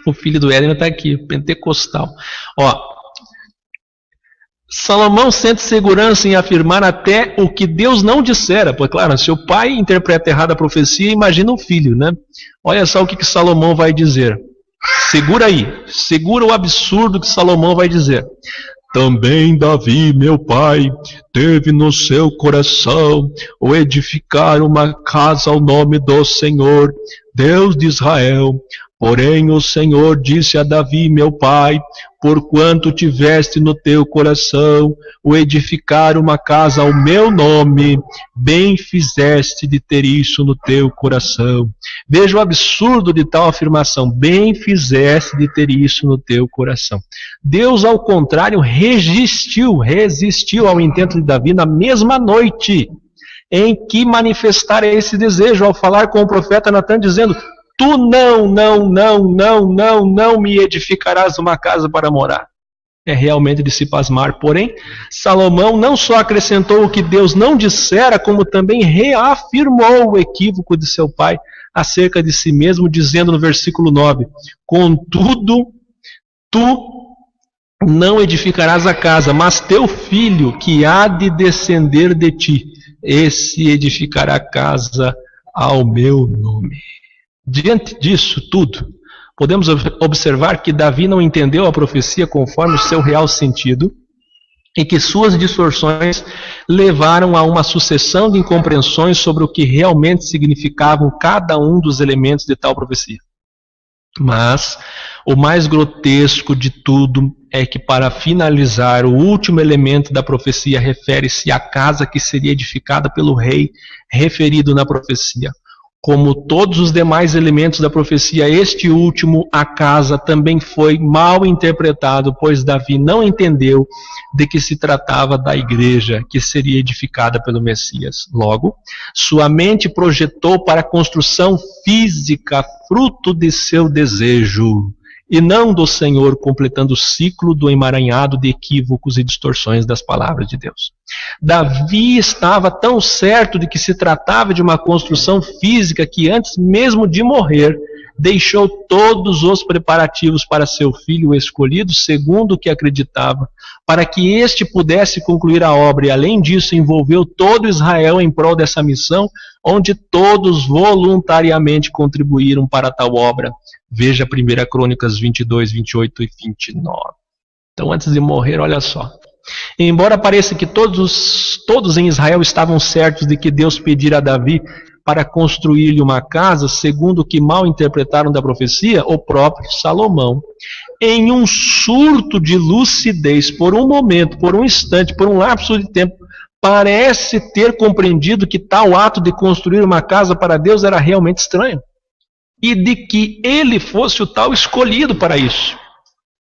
o filho do Éden está aqui, pentecostal. Salomão sente segurança em afirmar até o que Deus não dissera. Pois claro, se o pai interpreta errado a profecia, imagina o filho, né? Olha só o que Salomão vai dizer. Segura aí, segura o absurdo que Salomão vai dizer. Também Davi, meu pai, teve no seu coração o edificar uma casa ao nome do Senhor, Deus de Israel. Porém o Senhor disse a Davi, meu pai, porquanto tiveste no teu coração o edificar uma casa ao meu nome, bem fizeste de ter isso no teu coração. Veja o absurdo de tal afirmação, bem fizeste de ter isso no teu coração. Deus, ao contrário, resistiu ao intento de Davi na mesma noite em que manifestara esse desejo, ao falar com o profeta Natã, dizendo, tu não me edificarás uma casa para morar. É realmente de se pasmar. Porém, Salomão não só acrescentou o que Deus não dissera, como também reafirmou o equívoco de seu pai acerca de si mesmo, dizendo no versículo 9, contudo, tu não edificarás a casa, mas teu filho, que há de descender de ti, esse edificará a casa ao meu nome. Diante disso tudo, podemos observar que Davi não entendeu a profecia conforme o seu real sentido e que suas distorções levaram a uma sucessão de incompreensões sobre o que realmente significavam cada um dos elementos de tal profecia. Mas o mais grotesco de tudo é que, para finalizar, o último elemento da profecia refere-se à casa que seria edificada pelo rei referido na profecia. Como todos os demais elementos da profecia, este último, a casa, também foi mal interpretado, pois Davi não entendeu de que se tratava da igreja que seria edificada pelo Messias. Logo, sua mente projetou para a construção física, fruto de seu desejo, e não do Senhor, completando o ciclo do emaranhado de equívocos e distorções das palavras de Deus. Davi estava tão certo de que se tratava de uma construção física que, antes mesmo de morrer, deixou todos os preparativos para seu filho escolhido, segundo o que acreditava, para que este pudesse concluir a obra, e além disso envolveu todo Israel em prol dessa missão, onde todos voluntariamente contribuíram para tal obra. Veja 1 Crônicas 22, 28 e 29. Então, antes de morrer, olha só. Embora pareça que todos em Israel estavam certos de que Deus pedira a Davi para construir-lhe uma casa, segundo o que mal interpretaram da profecia, o próprio Salomão, em um surto de lucidez, por um momento, por um instante, por um lapso de tempo, parece ter compreendido que tal ato de construir uma casa para Deus era realmente estranho, e de que ele fosse o tal escolhido para isso.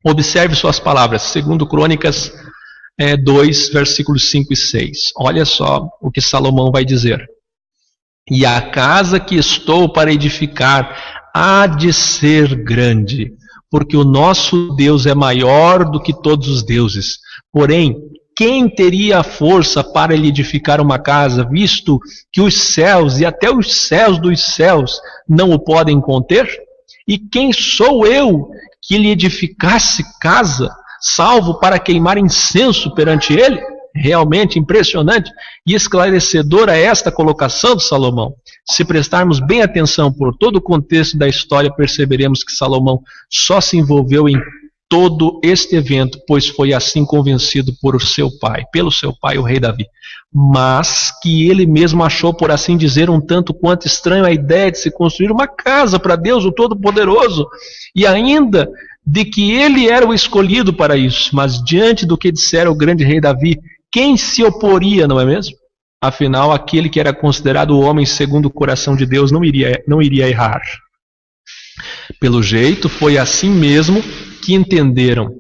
Observe suas palavras, segundo Crônicas 2, versículos 5 e 6. Olha só o que Salomão vai dizer. E a casa que estou para edificar há de ser grande, porque o nosso Deus é maior do que todos os deuses. Porém, quem teria a força para lhe edificar uma casa, visto que os céus e até os céus dos céus não o podem conter? E quem sou eu que lhe edificasse casa, salvo para queimar incenso perante ele? Realmente impressionante e esclarecedora esta colocação de Salomão. Se prestarmos bem atenção por todo o contexto da história, perceberemos que Salomão só se envolveu em todo este evento, pois foi assim convencido pelo seu pai, o rei Davi. Mas que ele mesmo achou, por assim dizer, um tanto quanto estranho a ideia de se construir uma casa para Deus, o Todo-Poderoso, e ainda de que ele era o escolhido para isso. Mas diante do que dissera o grande rei Davi, quem se oporia, não é mesmo? Afinal, aquele que era considerado o homem segundo o coração de Deus não iria errar. Pelo jeito, foi assim mesmo que entenderam.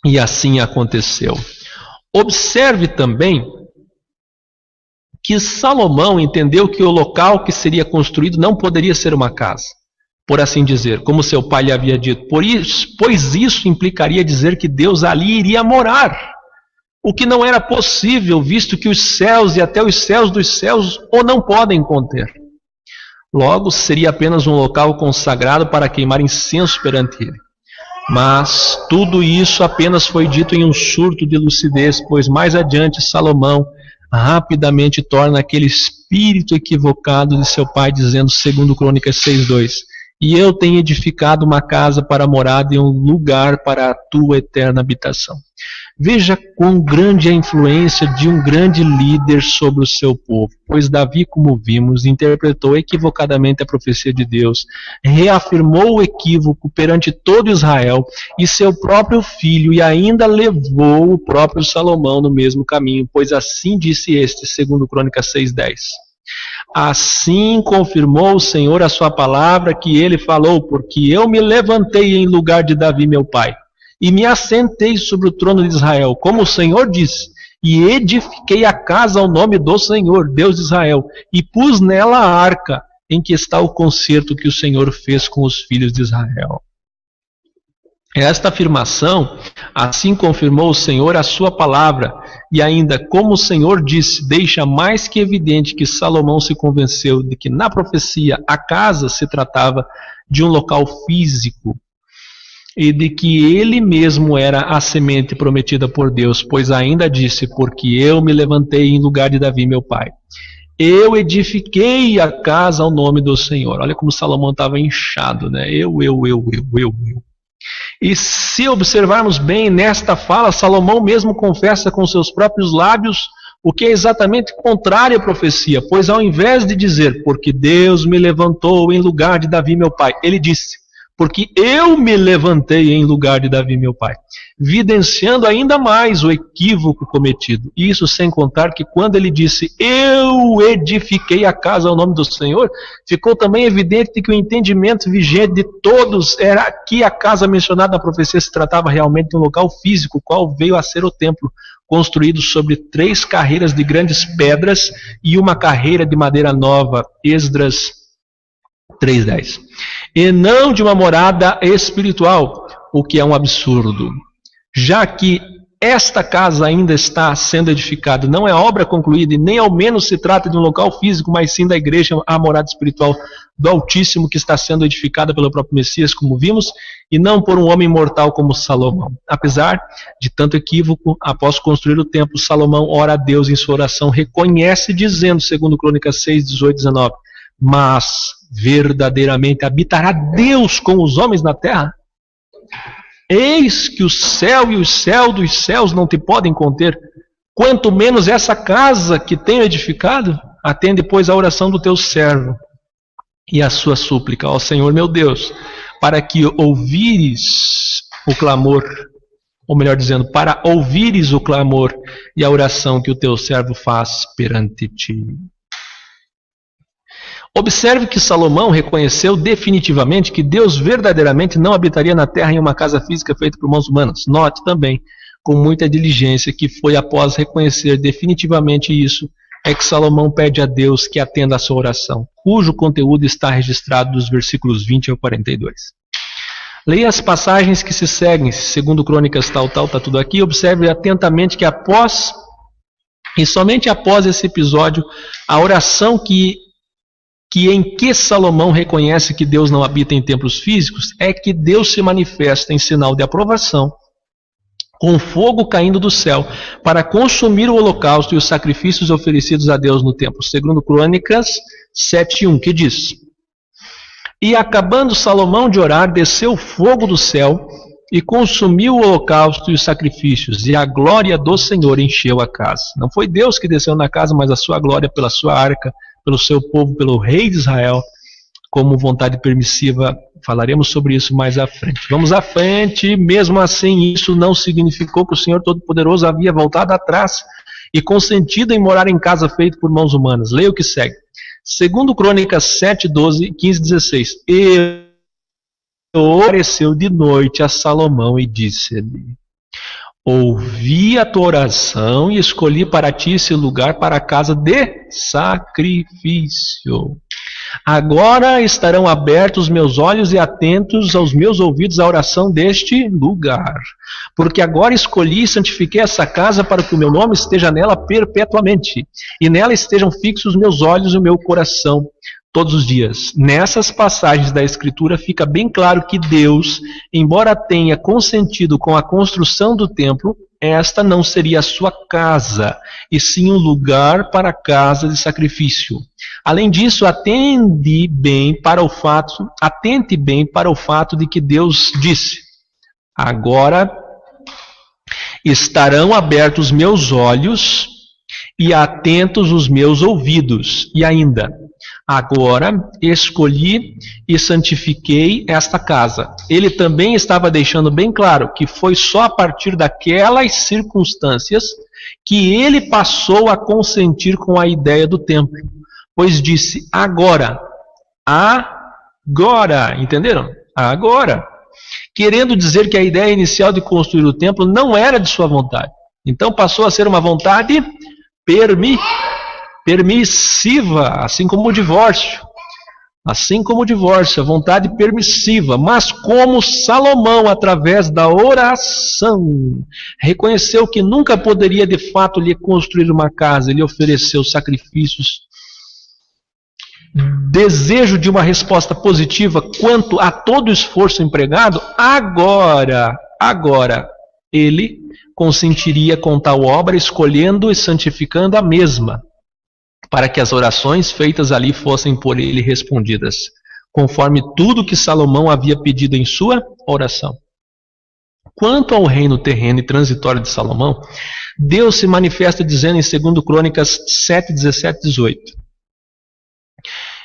E assim aconteceu. Observe também que Salomão entendeu que o local que seria construído não poderia ser uma casa, por assim dizer, como seu pai lhe havia dito. Pois isso implicaria dizer que Deus ali iria morar. O que não era possível, visto que os céus e até os céus dos céus o não podem conter. Logo, seria apenas um local consagrado para queimar incenso perante ele. Mas tudo isso apenas foi dito em um surto de lucidez, pois mais adiante Salomão rapidamente torna aquele espírito equivocado de seu pai, dizendo, segundo Crônicas 6:2, e eu tenho edificado uma casa para morada e um lugar para a tua eterna habitação. Veja quão grande é a influência de um grande líder sobre o seu povo, pois Davi, como vimos, interpretou equivocadamente a profecia de Deus, reafirmou o equívoco perante todo Israel e seu próprio filho, e ainda levou o próprio Salomão no mesmo caminho, pois assim disse este, segundo Crônicas 6:10. Assim confirmou o Senhor a sua palavra que ele falou, porque eu me levantei em lugar de Davi meu pai, e me assentei sobre o trono de Israel, como o Senhor disse, e edifiquei a casa ao nome do Senhor, Deus de Israel, e pus nela a arca, em que está o concerto que o Senhor fez com os filhos de Israel. Esta afirmação, assim confirmou o Senhor a sua palavra, e ainda, como o Senhor disse, deixa mais que evidente que Salomão se convenceu de que na profecia a casa se tratava de um local físico, e de que ele mesmo era a semente prometida por Deus, pois ainda disse, porque eu me levantei em lugar de Davi meu pai. Eu edifiquei a casa ao nome do Senhor. Olha como Salomão estava inchado, né? Eu. E se observarmos bem nesta fala, Salomão mesmo confessa com seus próprios lábios o que é exatamente contrário à profecia, pois ao invés de dizer, porque Deus me levantou em lugar de Davi meu pai, ele disse, porque eu me levantei em lugar de Davi meu pai, evidenciando ainda mais o equívoco cometido. Isso sem contar que quando ele disse, eu edifiquei a casa ao nome do Senhor, ficou também evidente que o entendimento vigente de todos era que a casa mencionada na profecia se tratava realmente de um local físico, qual veio a ser o templo, construído sobre 3 carreiras de grandes pedras e uma carreira de madeira nova, Esdras 3:10. E não de uma morada espiritual, o que é um absurdo, já que esta casa ainda está sendo edificada, não é obra concluída e nem ao menos se trata de um local físico, mas sim da igreja, a morada espiritual do Altíssimo que está sendo edificada pelo próprio Messias, como vimos, e não por um homem mortal como Salomão. Apesar de tanto equívoco, após construir o templo, Salomão ora a Deus em sua oração, reconhece dizendo, segundo Crônicas 6:18-19, mas verdadeiramente habitará Deus com os homens na terra? Eis que o céu e o céu dos céus não te podem conter, quanto menos essa casa que tenho edificado. Atende, pois, a oração do teu servo e a sua súplica ao Senhor meu Deus, para que ouvires o clamor, ou melhor dizendo, para ouvires o clamor e a oração que o teu servo faz perante ti. Observe que Salomão reconheceu definitivamente que Deus verdadeiramente não habitaria na terra em uma casa física feita por mãos humanas. Note também, com muita diligência, que foi após reconhecer definitivamente isso, é que Salomão pede a Deus que atenda a sua oração, cujo conteúdo está registrado dos versículos 20 ao 42. Leia as passagens que se seguem, segundo Crônicas tal, está tudo aqui. Observe atentamente que após, e somente após esse episódio, a oração em que Salomão reconhece que Deus não habita em templos físicos, é que Deus se manifesta em sinal de aprovação, com fogo caindo do céu, para consumir o holocausto e os sacrifícios oferecidos a Deus no templo. Segundo Crônicas 7:1, que diz: E acabando Salomão de orar, desceu fogo do céu e consumiu o holocausto e os sacrifícios, e a glória do Senhor encheu a casa. Não foi Deus que desceu na casa, mas a sua glória pela sua arca, pelo seu povo, pelo rei de Israel, como vontade permissiva. Falaremos sobre isso mais à frente. Vamos à frente. Mesmo assim, isso não significou que o Senhor Todo-Poderoso havia voltado atrás e consentido em morar em casa feita por mãos humanas. Leia o que segue. Segundo Crônicas 7, 12, 15, 16. E apareceu de noite a Salomão e disse-lhe: Ouvi a tua oração e escolhi para ti esse lugar para a casa de sacrifício. Agora estarão abertos meus olhos e atentos aos meus ouvidos à oração deste lugar. Porque agora escolhi e santifiquei essa casa para que o meu nome esteja nela perpetuamente. E nela estejam fixos os meus olhos e o meu coração todos os dias. Nessas passagens da Escritura fica bem claro que Deus, embora tenha consentido com a construção do templo, esta não seria a sua casa, e sim um lugar para a casa de sacrifício. Além disso, atente bem para o fato de que Deus disse: Agora estarão abertos meus olhos e atentos os meus ouvidos. E ainda: Agora escolhi e santifiquei esta casa. Ele também estava deixando bem claro que foi só a partir daquelas circunstâncias que ele passou a consentir com a ideia do templo. Pois disse: agora, entenderam? Agora. Querendo dizer que a ideia inicial de construir o templo não era de sua vontade. Então passou a ser uma vontade permissiva, assim como o divórcio. A vontade permissiva. Mas como Salomão, através da oração, reconheceu que nunca poderia de fato lhe construir uma casa, ele ofereceu sacrifícios, desejo de uma resposta positiva quanto a todo o esforço empregado. Agora ele consentiria com tal obra, escolhendo e santificando a mesma, para que as orações feitas ali fossem por ele respondidas, conforme tudo que Salomão havia pedido em sua oração. Quanto ao reino terreno e transitório de Salomão, Deus se manifesta dizendo em 2 Crônicas 7, 17, 18: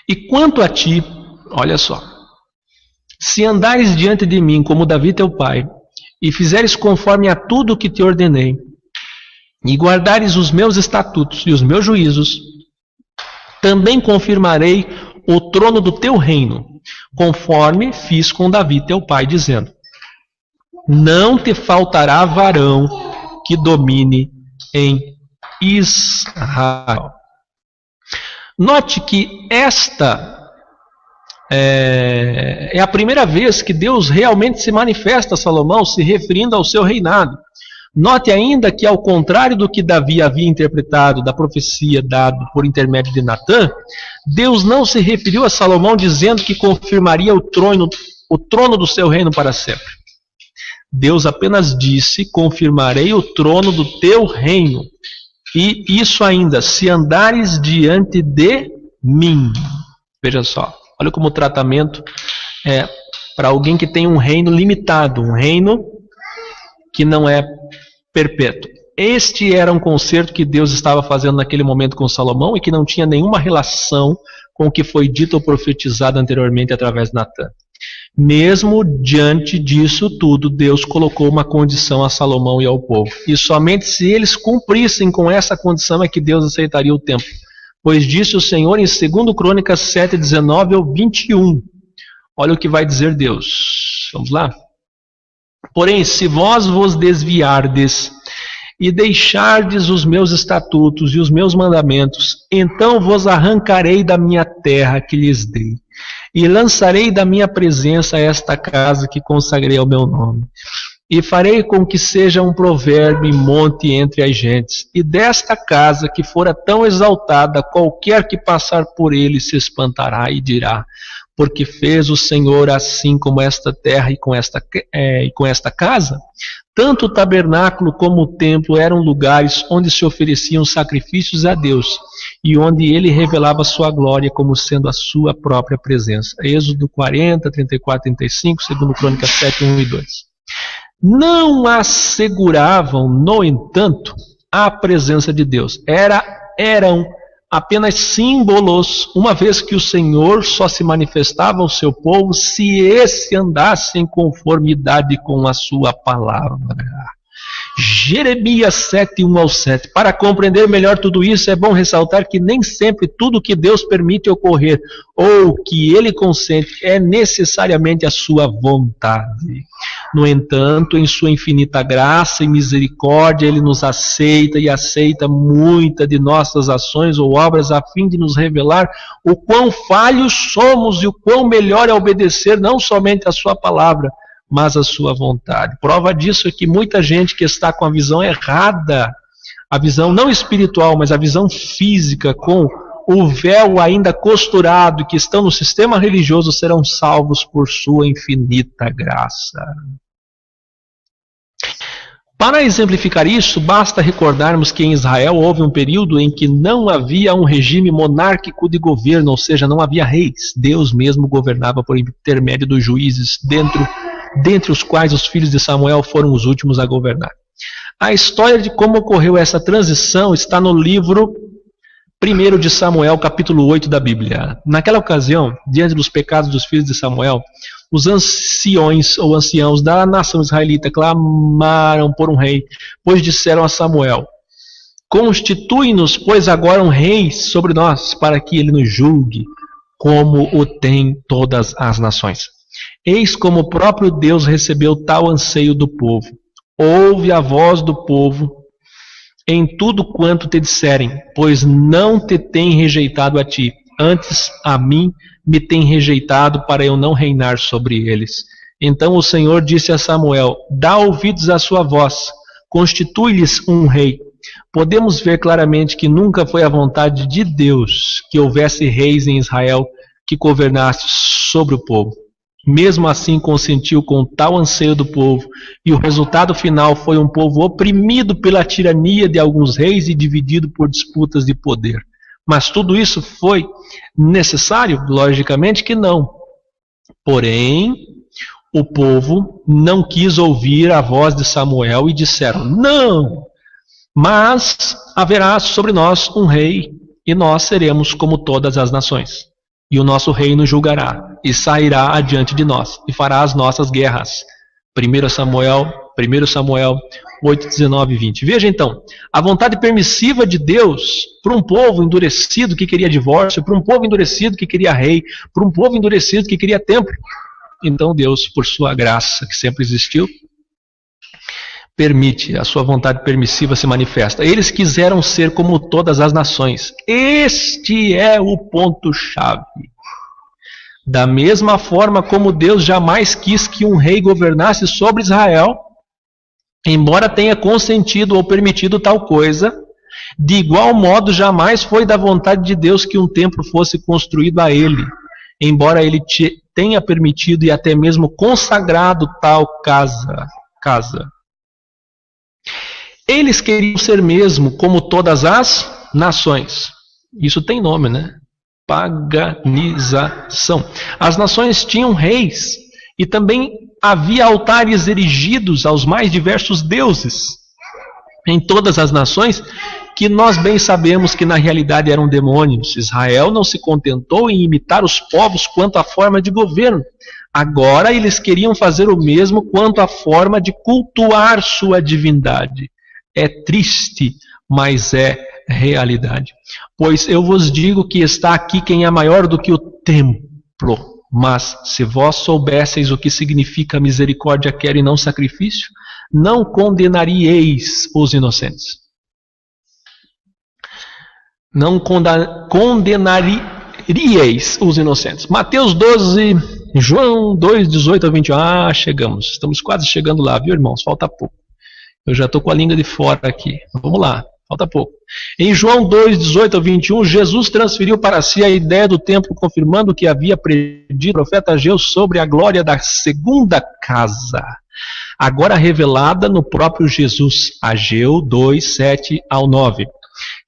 E quanto a ti, olha só, se andares diante de mim como Davi teu pai, e fizeres conforme a tudo o que te ordenei, e guardares os meus estatutos e os meus juízos, também confirmarei o trono do teu reino, conforme fiz com Davi teu pai, dizendo: Não te faltará varão que domine em Israel. Note que esta é a primeira vez que Deus realmente se manifesta a Salomão, se referindo ao seu reinado. Note ainda que, ao contrário do que Davi havia interpretado da profecia dada por intermédio de Natã, Deus não se referiu a Salomão dizendo que confirmaria o trono do seu reino para sempre. Deus apenas disse: confirmarei o trono do teu reino. E isso ainda, se andares diante de mim. Veja só, olha como o tratamento é para alguém que tem um reino limitado, um reino que não é perpétuo. Este era um concerto que Deus estava fazendo naquele momento com Salomão e que não tinha nenhuma relação com o que foi dito ou profetizado anteriormente através de Natã. Mesmo diante disso tudo, Deus colocou uma condição a Salomão e ao povo. E somente se eles cumprissem com essa condição é que Deus aceitaria o templo. Pois disse o Senhor em 2 Crônicas 7, 19 ao 21. Olha o que vai dizer Deus. Vamos lá? Porém, se vós vos desviardes e deixardes os meus estatutos e os meus mandamentos, então vos arrancarei da minha terra que lhes dei, e lançarei da minha presença esta casa que consagrei ao meu nome, e farei com que seja um provérbio e monte entre as gentes, e desta casa que fora tão exaltada, qualquer que passar por ele se espantará e dirá, porque fez o Senhor assim como esta terra e com esta casa? Tanto o tabernáculo como o templo eram lugares onde se ofereciam sacrifícios a Deus e onde ele revelava sua glória como sendo a sua própria presença. Êxodo 40, 34, 35, 2 Crônicas 7, 1 e 2. Não asseguravam, no entanto, a presença de Deus. Eram apenas símbolos, uma vez que o Senhor só se manifestava ao seu povo se esse andasse em conformidade com a sua palavra. Jeremias 7, 1 ao 7. Para compreender melhor tudo isso, é bom ressaltar que nem sempre tudo que Deus permite ocorrer ou que Ele consente é necessariamente a sua vontade. No entanto, em sua infinita graça e misericórdia, Ele nos aceita e aceita muita de nossas ações ou obras a fim de nos revelar o quão falhos somos e o quão melhor é obedecer não somente a sua palavra, mas a sua vontade. Prova disso é que muita gente que está com a visão errada, a visão não espiritual, mas a visão física, com o véu ainda costurado, que estão no sistema religioso, serão salvos por sua infinita graça. Para exemplificar isso, basta recordarmos que em Israel houve um período em que não havia um regime monárquico de governo, ou seja, não havia reis. Deus mesmo governava por intermédio dos juízes, dentre os quais os filhos de Samuel foram os últimos a governar. A história de como ocorreu essa transição está no livro 1 de Samuel, capítulo 8 da Bíblia. Naquela ocasião, diante dos pecados dos filhos de Samuel, os anciãos da nação israelita clamaram por um rei, pois disseram a Samuel: constitui-nos, pois, agora um rei sobre nós, para que ele nos julgue, como o tem todas as nações. Eis como o próprio Deus recebeu tal anseio do povo. Ouve a voz do povo em tudo quanto te disserem, pois não te tem rejeitado a ti, antes a mim me tem rejeitado para eu não reinar sobre eles. Então o Senhor disse a Samuel: dá ouvidos à sua voz, constitui-lhes um rei. Podemos ver claramente que nunca foi a vontade de Deus que houvesse reis em Israel que governasse sobre o povo. Mesmo assim consentiu com tal anseio do povo, e o resultado final foi um povo oprimido pela tirania de alguns reis e dividido por disputas de poder. Mas tudo isso foi necessário? Logicamente que não. Porém, o povo não quis ouvir a voz de Samuel e disseram: não, mas haverá sobre nós um rei, e nós seremos como todas as nações. E o nosso rei nos julgará, e sairá adiante de nós, e fará as nossas guerras. 1 Samuel 8, 19 e 20. Veja então, a vontade permissiva de Deus para um povo endurecido que queria divórcio, para um povo endurecido que queria rei, para um povo endurecido que queria templo. Então Deus, por sua graça, que sempre existiu, permite, a sua vontade permissiva se manifesta. Eles quiseram ser como todas as nações. Este é o ponto-chave. Da mesma forma como Deus jamais quis que um rei governasse sobre Israel, embora tenha consentido ou permitido tal coisa, de igual modo jamais foi da vontade de Deus que um templo fosse construído a ele, embora ele tenha permitido e até mesmo consagrado tal casa. Eles queriam ser mesmo como todas as nações. Isso tem nome, né? Paganização. As nações tinham reis e também havia altares erigidos aos mais diversos deuses em todas as nações, que nós bem sabemos que na realidade eram demônios. Israel não se contentou em imitar os povos quanto à forma de governo. Agora eles queriam fazer o mesmo quanto à forma de cultuar sua divindade. É triste, mas é realidade. Pois eu vos digo que está aqui quem é maior do que o templo. Mas se vós soubesseis o que significa misericórdia quero e não sacrifício, não condenaríeis os inocentes. Não condenaríeis os inocentes. Mateus 12, João 2, 18 a 21. Ah, chegamos. Estamos quase chegando lá, viu, irmãos? Falta pouco. Eu já estou com a língua de fora aqui. Vamos lá, falta pouco. Em João 2, 18 a 21, Jesus transferiu para si a ideia do templo, confirmando o que havia predito o profeta Ageu sobre a glória da segunda casa, agora revelada no próprio Jesus. Ageu 2, 7 ao 9.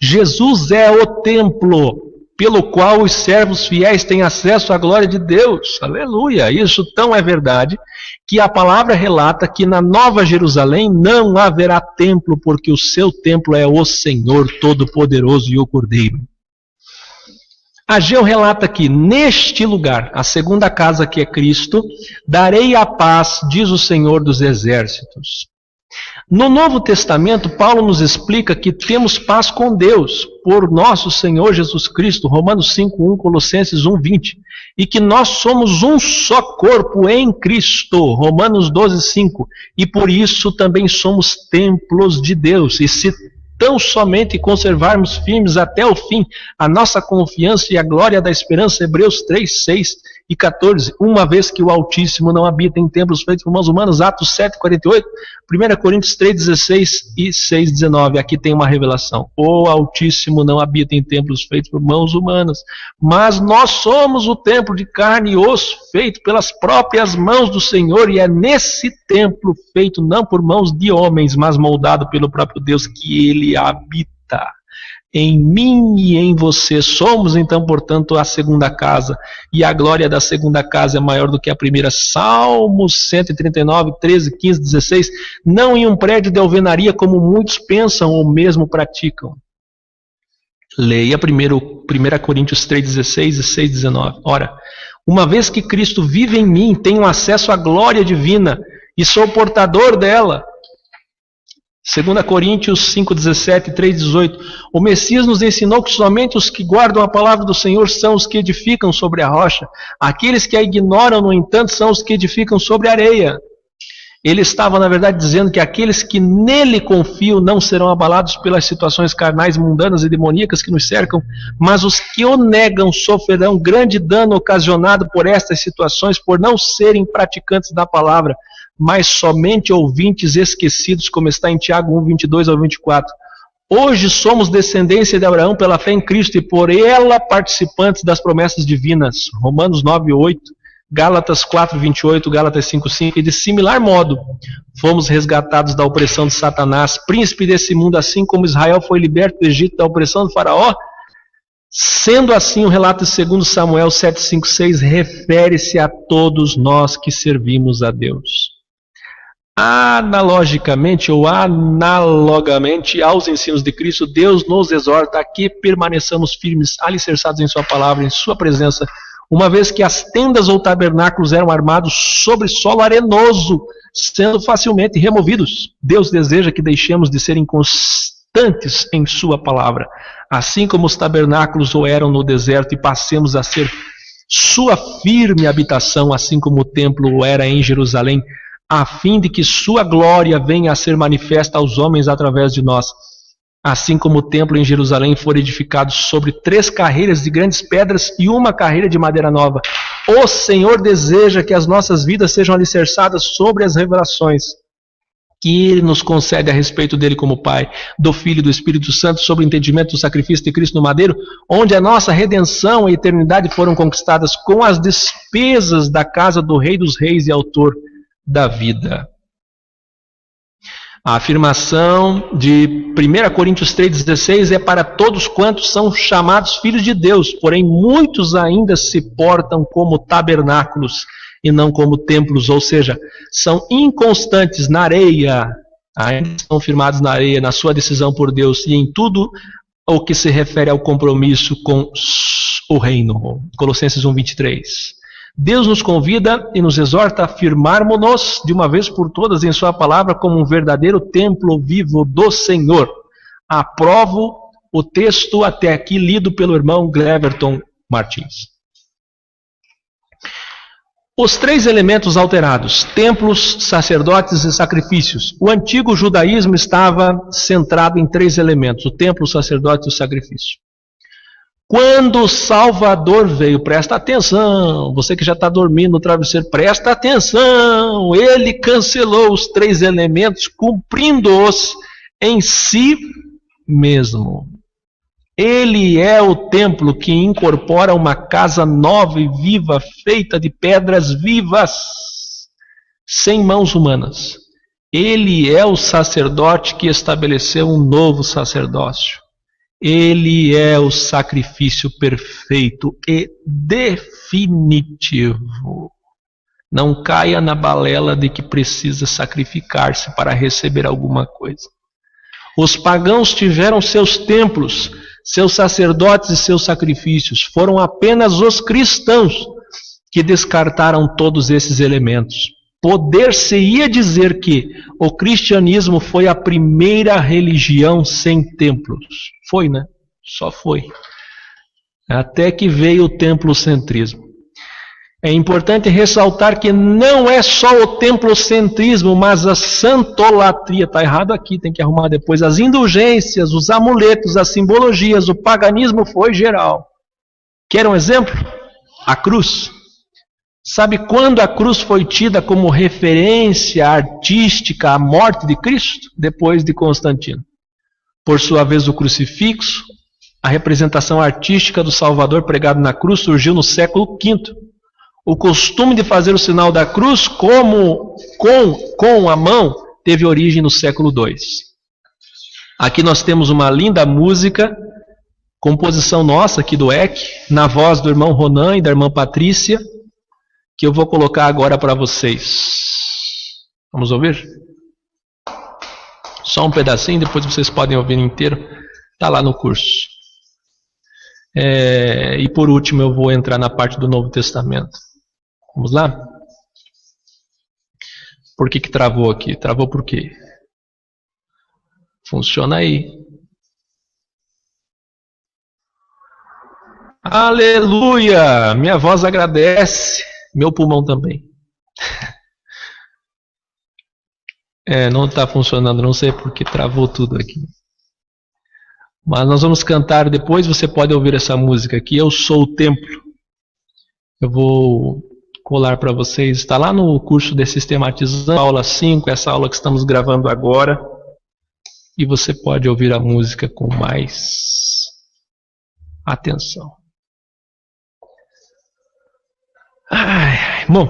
Jesus é o templo pelo qual os servos fiéis têm acesso à glória de Deus. Aleluia! Isso tão é verdade que a palavra relata que na Nova Jerusalém não haverá templo, porque o seu templo é o Senhor Todo-Poderoso e o Cordeiro. Ageu relata que neste lugar, a segunda casa que é Cristo, darei a paz, diz o Senhor dos Exércitos. No Novo Testamento, Paulo nos explica que temos paz com Deus por nosso Senhor Jesus Cristo, Romanos 5:1, Colossenses 1:20, e que nós somos um só corpo em Cristo, Romanos 12:5, e por isso também somos templos de Deus, e se tão somente conservarmos firmes até o fim a nossa confiança e a glória da esperança, Hebreus 3, 6 e 14, uma vez que o Altíssimo não habita em templos feitos por mãos humanas, Atos 7, 48, 1 Coríntios 3, 16 e 6, 19, aqui tem uma revelação. O Altíssimo não habita em templos feitos por mãos humanas, mas nós somos o templo de carne e osso, feito pelas próprias mãos do Senhor, e é nesse templo, feito não por mãos de homens, mas moldado pelo próprio Deus, que Ele habita. Em mim e em você somos, então, portanto, a segunda casa, e a glória da segunda casa é maior do que a primeira. Salmos 139, 13, 15, 16. Não em um prédio de alvenaria, como muitos pensam ou mesmo praticam. Leia 1 Coríntios 3, 16 e 6, 19. Ora, uma vez que Cristo vive em mim, tenho acesso à glória divina e sou portador dela. 2 Coríntios 5,17 e 3,18. O Messias nos ensinou que somente os que guardam a palavra do Senhor são os que edificam sobre a rocha. Aqueles que a ignoram, no entanto, são os que edificam sobre a areia. Ele estava, na verdade, dizendo que aqueles que nele confiam não serão abalados pelas situações carnais, mundanas e demoníacas que nos cercam, mas os que o negam sofrerão grande dano ocasionado por estas situações, por não serem praticantes da palavra, mas somente ouvintes esquecidos, como está em Tiago 1, 22 ao 24. Hoje somos descendência de Abraão pela fé em Cristo e por ela participantes das promessas divinas. Romanos 9, 8, Gálatas 4, 28, Gálatas 5, 5. E de similar modo, fomos resgatados da opressão de Satanás, príncipe desse mundo, assim como Israel foi liberto do Egito da opressão do faraó. Sendo assim, o relato de 2 Samuel 7, 5, 6 refere-se a todos nós que servimos a Deus. Analogicamente ou analogamente aos ensinos de Cristo, Deus nos exorta a que permaneçamos firmes, alicerçados em sua palavra, em sua presença, uma vez que as tendas ou tabernáculos eram armados sobre solo arenoso, sendo facilmente removidos. Deus deseja que deixemos de ser inconstantes em sua palavra, assim como os tabernáculos o eram no deserto, e passemos a ser sua firme habitação, assim como o templo o era em Jerusalém, a fim de que sua glória venha a ser manifesta aos homens através de nós. Assim como o templo em Jerusalém for edificado sobre 3 carreiras de grandes pedras e 1 carreira de madeira nova, o Senhor deseja que as nossas vidas sejam alicerçadas sobre as revelações que Ele nos concede a respeito dele como Pai, do Filho e do Espírito Santo, sobre o entendimento do sacrifício de Cristo no madeiro, onde a nossa redenção e eternidade foram conquistadas com as despesas da casa do Rei dos Reis e Autor da vida. A afirmação de 1 Coríntios 3,16 é para todos quantos são chamados filhos de Deus, porém muitos ainda se portam como tabernáculos e não como templos, ou seja, são inconstantes na areia, ainda estão firmados na areia, na sua decisão por Deus e em tudo o que se refere ao compromisso com o reino. Colossenses 1,23. Deus nos convida e nos exorta a firmarmos-nos de uma vez por todas em sua palavra como um verdadeiro templo vivo do Senhor. Aprovo o texto até aqui lido pelo irmão Gleverton Martins. Os 3 elementos alterados: templos, sacerdotes e sacrifícios. O antigo judaísmo estava centrado em 3 elementos: o templo, o sacerdote e o sacrifício. Quando o Salvador veio, presta atenção, você que já está dormindo no travesseiro, presta atenção, ele cancelou os 3 elementos, cumprindo-os em si mesmo. Ele é o templo que incorpora uma casa nova e viva, feita de pedras vivas, sem mãos humanas. Ele é o sacerdote que estabeleceu um novo sacerdócio. Ele é o sacrifício perfeito e definitivo. Não caia na balela de que precisa sacrificar-se para receber alguma coisa. Os pagãos tiveram seus templos, seus sacerdotes e seus sacrifícios. Foram apenas os cristãos que descartaram todos esses elementos. Poder-se-ia dizer que o cristianismo foi a primeira religião sem templos. Foi, né? Só foi. Até que veio o templocentrismo. É importante ressaltar que não é só o templocentrismo, mas a santolatria. Está errado aqui, tem que arrumar depois. As indulgências, os amuletos, as simbologias, o paganismo foi geral. Quer um exemplo? A cruz. Sabe quando a cruz foi tida como referência artística à morte de Cristo? Depois de Constantino. Por sua vez, o crucifixo, a representação artística do Salvador pregado na cruz, surgiu no século V. O costume de fazer o sinal da cruz com a mão teve origem no século II. Aqui nós temos uma linda música, composição nossa aqui do EC, na voz do irmão Ronan e da irmã Patrícia, que eu vou colocar agora para vocês. Vamos ouvir? Só um pedacinho, depois vocês podem ouvir inteiro. Está lá no curso. E por último eu vou entrar na parte do Novo Testamento. Vamos lá? Por que travou aqui? Travou por quê? Funciona aí. Aleluia! Minha voz agradece. Meu pulmão também. Não está funcionando, não sei porque travou tudo aqui. Mas nós vamos cantar depois, você pode ouvir essa música aqui, Eu Sou o Templo. Eu vou colar para vocês, está lá no curso de Sistematizando, aula 5, essa aula que estamos gravando agora. E você pode ouvir a música com mais atenção. Bom,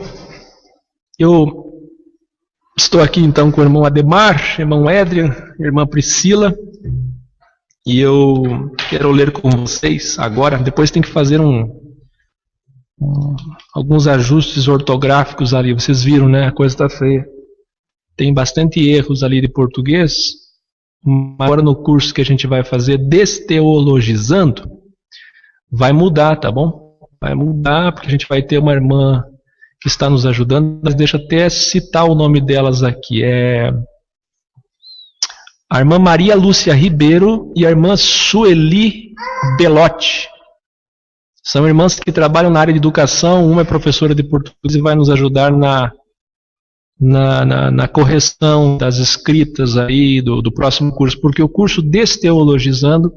eu estou aqui então com o irmão Ademar, irmão Adrian, irmã Priscila, e eu quero ler com vocês agora. Depois tem que fazer alguns ajustes ortográficos ali, vocês viram, né? A coisa está feia. Tem bastante erros ali de português, mas agora no curso que a gente vai fazer Desteologizando, vai mudar, tá bom? Vai mudar, porque a gente vai ter uma irmã que está nos ajudando, mas deixa eu até citar o nome delas aqui. A irmã Maria Lúcia Ribeiro e a irmã Sueli Belotti. São irmãs que trabalham na área de educação, uma é professora de português e vai nos ajudar na correção das escritas aí do próximo curso, porque o curso Desteologizando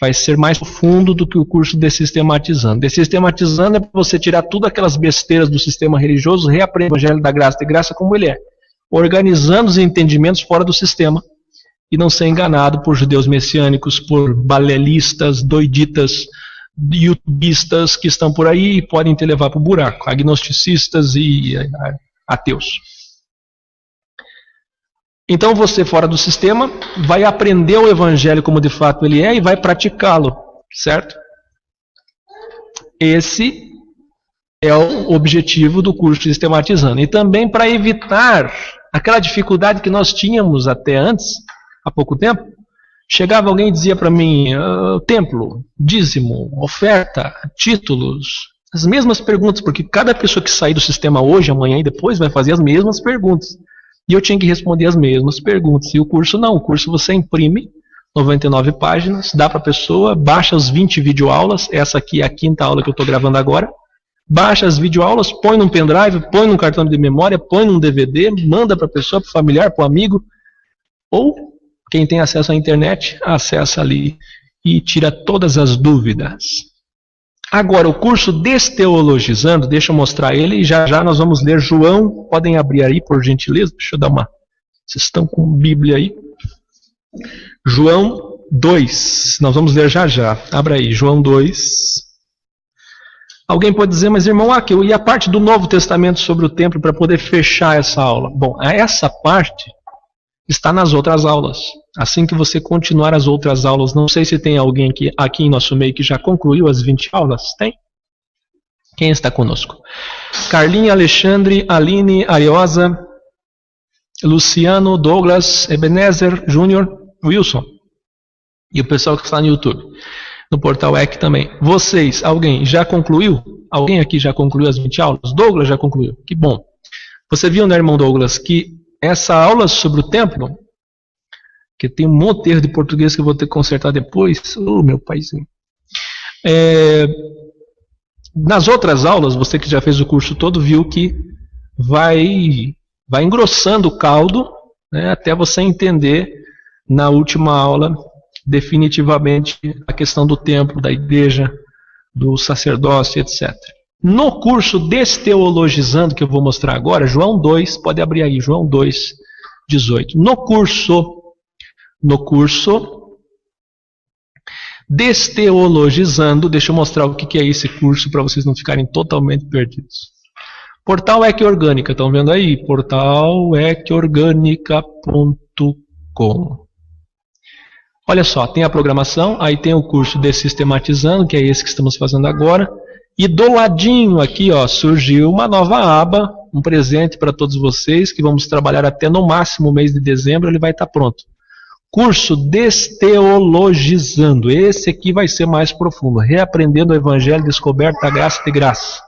vai ser mais profundo do que o curso Desistematizando. Desistematizando é para você tirar tudo aquelas besteiras do sistema religioso, reaprender o Evangelho da Graça de Graça como ele é, organizando os entendimentos fora do sistema e não ser enganado por judeus messiânicos, por balelistas, doiditas, youtubistas que estão por aí e podem te levar para o buraco, agnosticistas e ateus. Então você, fora do sistema, vai aprender o evangelho como de fato ele é e vai praticá-lo, certo? Esse é o objetivo do curso Sistematizando. E também para evitar aquela dificuldade que nós tínhamos até antes, há pouco tempo, chegava alguém e dizia para mim, templo, dízimo, oferta, títulos, as mesmas perguntas, porque cada pessoa que sair do sistema hoje, amanhã e depois vai fazer as mesmas perguntas. E eu tinha que responder as mesmas perguntas. E o curso não, o curso você imprime 99 páginas, dá para a pessoa, baixa as 20 videoaulas, essa aqui é a 5ª aula que eu estou gravando agora, baixa as videoaulas, põe num pendrive, põe num cartão de memória, põe num DVD, manda para a pessoa, para o familiar, para o amigo, ou quem tem acesso à internet, acessa ali e tira todas as dúvidas. Agora, o curso Desteologizando, deixa eu mostrar ele e já já nós vamos ler João. Podem abrir aí, por gentileza? Deixa eu dar uma... Vocês estão com Bíblia aí? João 2. Nós vamos ler já já. Abra aí, João 2. Alguém pode dizer, mas irmão, e a parte do Novo Testamento sobre o templo para poder fechar essa aula? Bom, essa parte está nas outras aulas. Assim que você continuar as outras aulas, não sei se tem alguém aqui em nosso meio que já concluiu as 20 aulas. Tem? Quem está conosco? Carlinha, Alexandre, Aline, Ariosa, Luciano, Douglas, Ebenezer, Júnior, Wilson. E o pessoal que está no YouTube. No portal EC também. Vocês, alguém já concluiu? Alguém aqui já concluiu as 20 aulas? Douglas já concluiu. Que bom. Você viu, né, irmão Douglas, que essa aula sobre o templo, que tem um monte de erro de português que eu vou ter que consertar depois. Meu paizinho. Nas outras aulas, você que já fez o curso todo, viu que vai engrossando o caldo, né, até você entender na última aula definitivamente a questão do templo, da igreja, do sacerdócio, etc. No curso Desteologizando, que eu vou mostrar agora, João 2, pode abrir aí, João 2, 18. No curso Desteologizando, deixa eu mostrar o que é esse curso para vocês não ficarem totalmente perdidos. Portal EC Orgânica, estão vendo aí? Portal ecorgânica.com. Olha só, tem a programação, aí tem o curso Desistematizando, que é esse que estamos fazendo agora. E do ladinho aqui, ó, surgiu uma nova aba, um presente para todos vocês, que vamos trabalhar até no máximo o mês de dezembro, ele vai estar pronto. Curso Desteologizando, esse aqui vai ser mais profundo, reaprendendo o Evangelho, descoberta, graça de graça.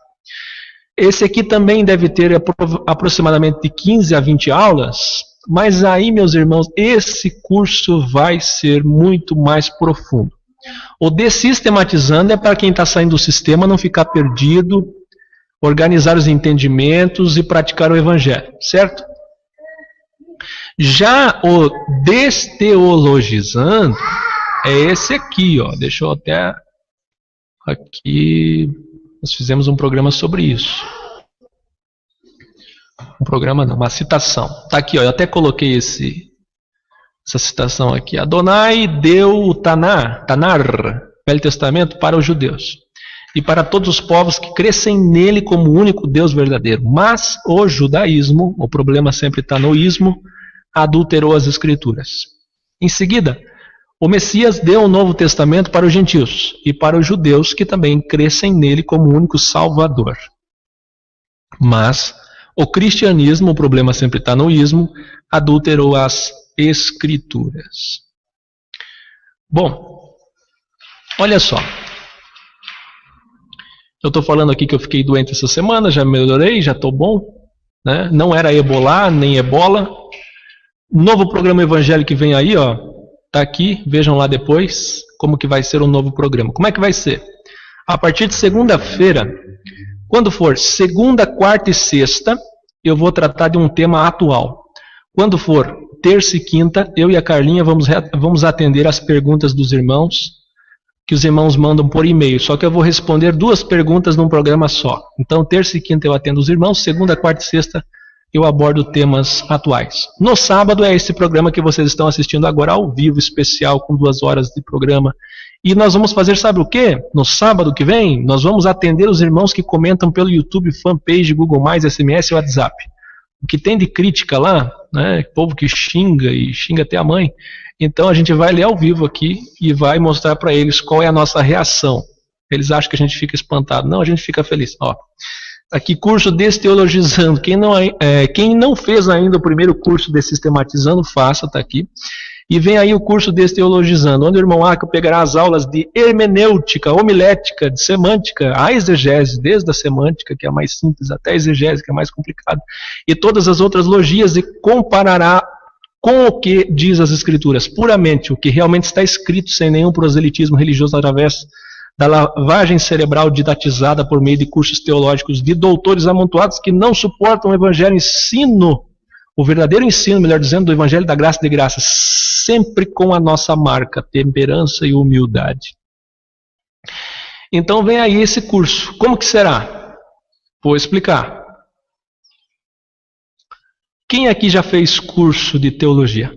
Esse aqui também deve ter aproximadamente de 15 a 20 aulas, mas aí, meus irmãos, esse curso vai ser muito mais profundo. O Desistematizando é para quem está saindo do sistema não ficar perdido, organizar os entendimentos e praticar o Evangelho, certo? Já o Desteologizando é esse aqui, ó. Deixa eu até... Aqui... Nós fizemos um programa sobre isso. Um programa não, uma citação. Está aqui, ó, eu até coloquei essa citação aqui. Adonai deu o Tanar, Velho Testamento, para os judeus. E para todos os povos que crescem nele como o único Deus verdadeiro. Mas o judaísmo, o problema sempre está no ismo, adulterou as escrituras. Em seguida, o Messias deu o Novo Testamento para os gentios e para os judeus que também crescem nele como o único Salvador. Mas o cristianismo, o problema sempre está no ismo, adulterou as escrituras. Bom, olha só. Eu estou falando aqui que eu fiquei doente essa semana, já melhorei, já estou bom. Né? Não era ebola, nem ebola. Novo programa evangélico que vem aí, ó. Está aqui, vejam lá depois como que vai ser o novo programa. Como é que vai ser? A partir de segunda-feira, quando for segunda, quarta e sexta, eu vou tratar de um tema atual. Quando for terça e quinta, eu e a Carlinha vamos atender as perguntas dos irmãos, que os irmãos mandam por e-mail. Só que eu vou responder 2 perguntas num programa só. Então, terça e quinta eu atendo os irmãos, segunda, quarta e sexta eu abordo temas atuais. No sábado é esse programa que vocês estão assistindo agora ao vivo, especial, com 2 horas de programa. E nós vamos fazer, sabe o quê? No sábado que vem, nós vamos atender os irmãos que comentam pelo YouTube, fanpage, Google+, SMS e WhatsApp. o que tem de crítica lá, né, povo que xinga e xinga até a mãe. Então a gente vai ler ao vivo aqui e vai mostrar para eles qual é a nossa reação. Eles acham que a gente fica espantado. Não, a gente fica feliz. Ó, aqui, curso Desteologizando. Quem não fez ainda o primeiro curso de Sistematizando, faça, tá aqui. E vem aí o curso Desteologizando, onde o irmão Aca pegará as aulas de hermenêutica, homilética, de semântica, a exegese, desde a semântica, que é a mais simples, até a exegese, que é a mais complicada, e todas as outras logias, e comparará com o que diz as Escrituras, puramente, o que realmente está escrito, sem nenhum proselitismo religioso através da lavagem cerebral didatizada por meio de cursos teológicos de doutores amontoados que não suportam o evangelho o verdadeiro ensino, melhor dizendo, do evangelho da graça de graça, sempre com a nossa marca, temperança e humildade. Então vem aí esse curso. Como que será? Vou explicar. Quem aqui já fez curso de teologia?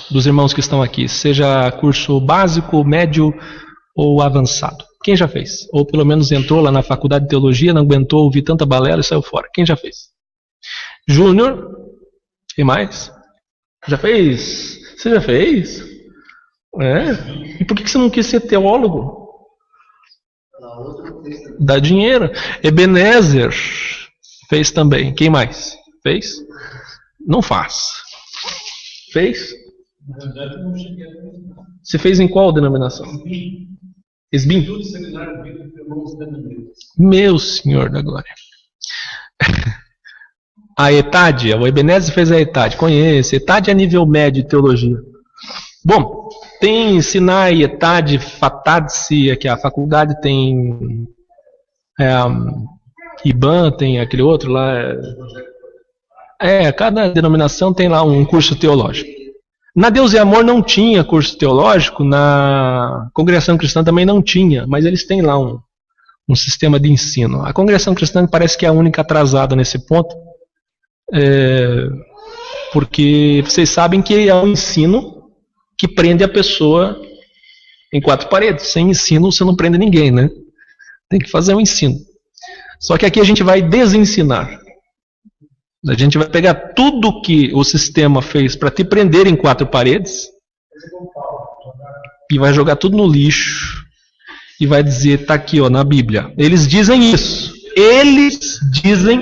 Dos irmãos que estão aqui, seja curso básico, médio ou avançado. Quem já fez? Ou pelo menos entrou lá na faculdade de teologia, não aguentou ouvir tanta balela e saiu fora. Quem já fez? Júnior? Quem mais? Já fez? Você já fez? É? E por que você não quis ser teólogo? Dá dinheiro. Ebenezer fez também. Quem mais? Fez? Não faz. Fez? Você fez em qual denominação? Esbim? Meu Senhor da Glória. A ETAD, o Ebenezer fez a ETAD, conheço. ETAD é nível médio de teologia. Bom, tem Sinai, ETAD, FATADSE, que a faculdade tem IBAN, tem aquele outro lá. Cada denominação tem lá um curso teológico. Na Deus e Amor não tinha curso teológico, na Congregação Cristã também não tinha, mas eles têm lá um sistema de ensino. A Congregação Cristã parece que é a única atrasada nesse ponto, porque vocês sabem que é um ensino que prende a pessoa em quatro paredes. Sem ensino você não prende ninguém, né? Tem que fazer um ensino. Só que aqui a gente vai desensinar. A gente vai pegar tudo que o sistema fez para te prender em quatro paredes e vai jogar tudo no lixo e vai dizer, tá aqui ó, na Bíblia, eles dizem isso, eles dizem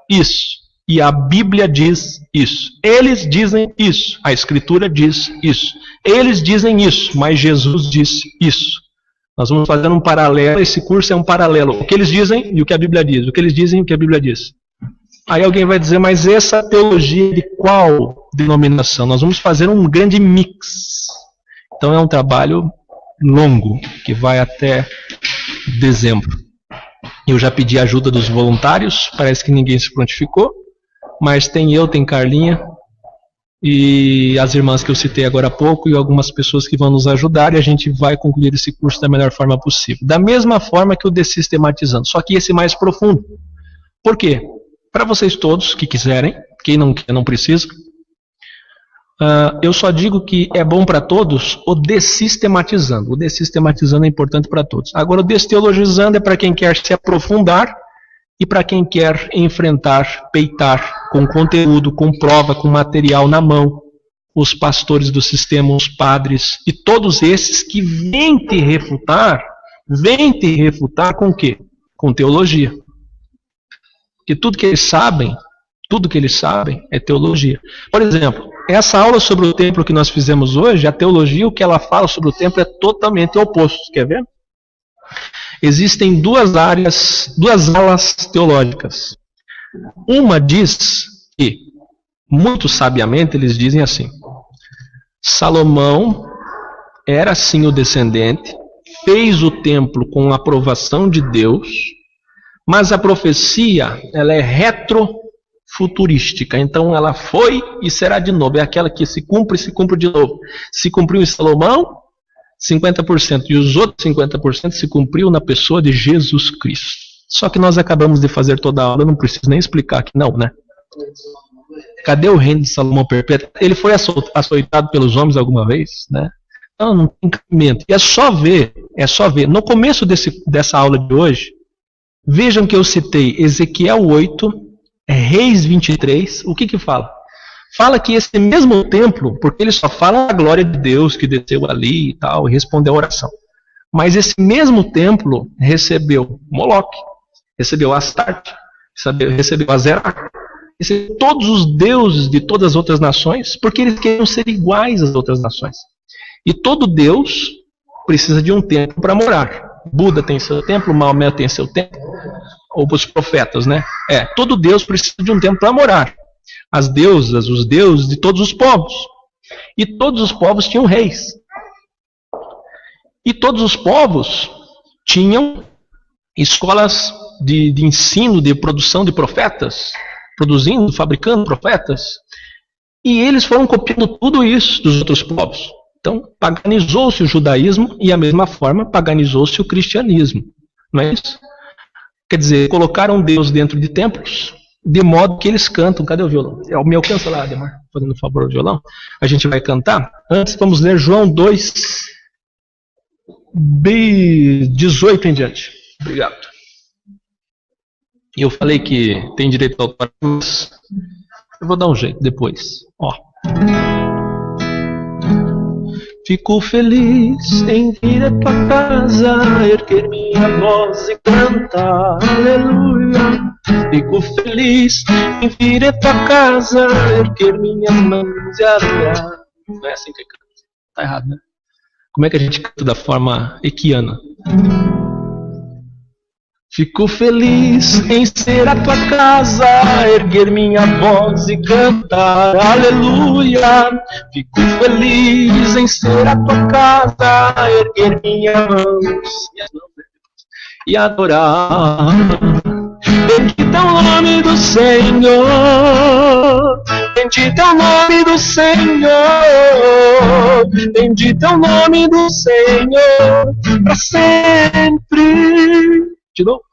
isso, e a Bíblia diz isso, eles dizem isso, a Escritura diz isso, eles dizem isso, mas Jesus disse isso. Nós vamos fazer um paralelo, esse curso é um paralelo, o que eles dizem e o que a Bíblia diz, o que eles dizem e o que a Bíblia diz. Aí alguém vai dizer, mas essa teologia de qual denominação? Nós vamos fazer um grande mix. Então é um trabalho longo, que vai até dezembro. Eu já pedi a ajuda dos voluntários, parece que ninguém se prontificou, mas tem eu, tem Carlinha, e as irmãs que eu citei agora há pouco, e algumas pessoas que vão nos ajudar, e a gente vai concluir esse curso da melhor forma possível. Da mesma forma que o Desistematizando, só que esse mais profundo. Por quê? Para vocês todos que quiserem, quem não quer não precisa, eu só digo que é bom para todos o Desistematizando. O Desistematizando é importante para todos. Agora o Desteologizando é para quem quer se aprofundar e para quem quer enfrentar, peitar, com conteúdo, com prova, com material na mão, os pastores do sistema, os padres e todos esses que vêm te refutar com o quê? Com teologia. Porque tudo que eles sabem é teologia. Por exemplo, essa aula sobre o templo que nós fizemos hoje, a teologia, o que ela fala sobre o templo é totalmente oposto. Quer ver? Existem duas alas teológicas. Uma diz que, muito sabiamente, eles dizem assim: Salomão era sim o descendente, fez o templo com a aprovação de Deus, mas a profecia, ela é retrofuturística. Então ela foi e será de novo. É aquela que se cumpre de novo. Se cumpriu em Salomão, 50%. E os outros 50% se cumpriu na pessoa de Jesus Cristo. Só que nós acabamos de fazer toda a aula, eu não preciso nem explicar aqui não, né? Cadê o reino de Salomão perpétuo? Ele foi açoitado pelos homens alguma vez, né? Não tem cabimento. E é só ver. No começo dessa aula de hoje, vejam que eu citei Ezequiel 8, Reis 23, o que fala? Fala que esse mesmo templo, porque ele só fala a glória de Deus que desceu ali e tal, e respondeu a oração. Mas esse mesmo templo recebeu Moloque, recebeu Astarte, recebeu Azerá, recebeu todos os deuses de todas as outras nações, porque eles queriam ser iguais às outras nações. E todo Deus precisa de um templo para morar. Buda tem seu templo, Maomé tem seu templo, ou os profetas, né? Todo Deus precisa de um templo para morar. As deusas, os deuses de todos os povos. E todos os povos tinham reis. E todos os povos tinham escolas de ensino, de produção de profetas, fabricando profetas. E eles foram copiando tudo isso dos outros povos. Então, paganizou-se o judaísmo e, da mesma forma, paganizou-se o cristianismo. Não é isso? Quer dizer, colocaram Deus dentro de templos, de modo que eles cantam. Cadê o violão? Me alcança lá, Ademar, fazendo um favor do violão. A gente vai cantar. Antes, vamos ler João 2, 18 em diante. Obrigado. Eu falei que tem direito ao autor, mas eu vou dar um jeito depois. Fico feliz em vir a tua casa, erguer minha voz e cantar, aleluia. Fico feliz em vir a tua casa, erguer minhas mãos e adorar. Não é assim que canta. Tá errado, né? Como é que a gente canta da forma equiana? Fico feliz em ser a tua casa, erguer minha voz e cantar, aleluia. Fico feliz em ser a tua casa, erguer minhas mãos e adorar. Bendito é o nome do Senhor, bendito é o nome do Senhor, bendito é o nome do Senhor, para sempre. De novo.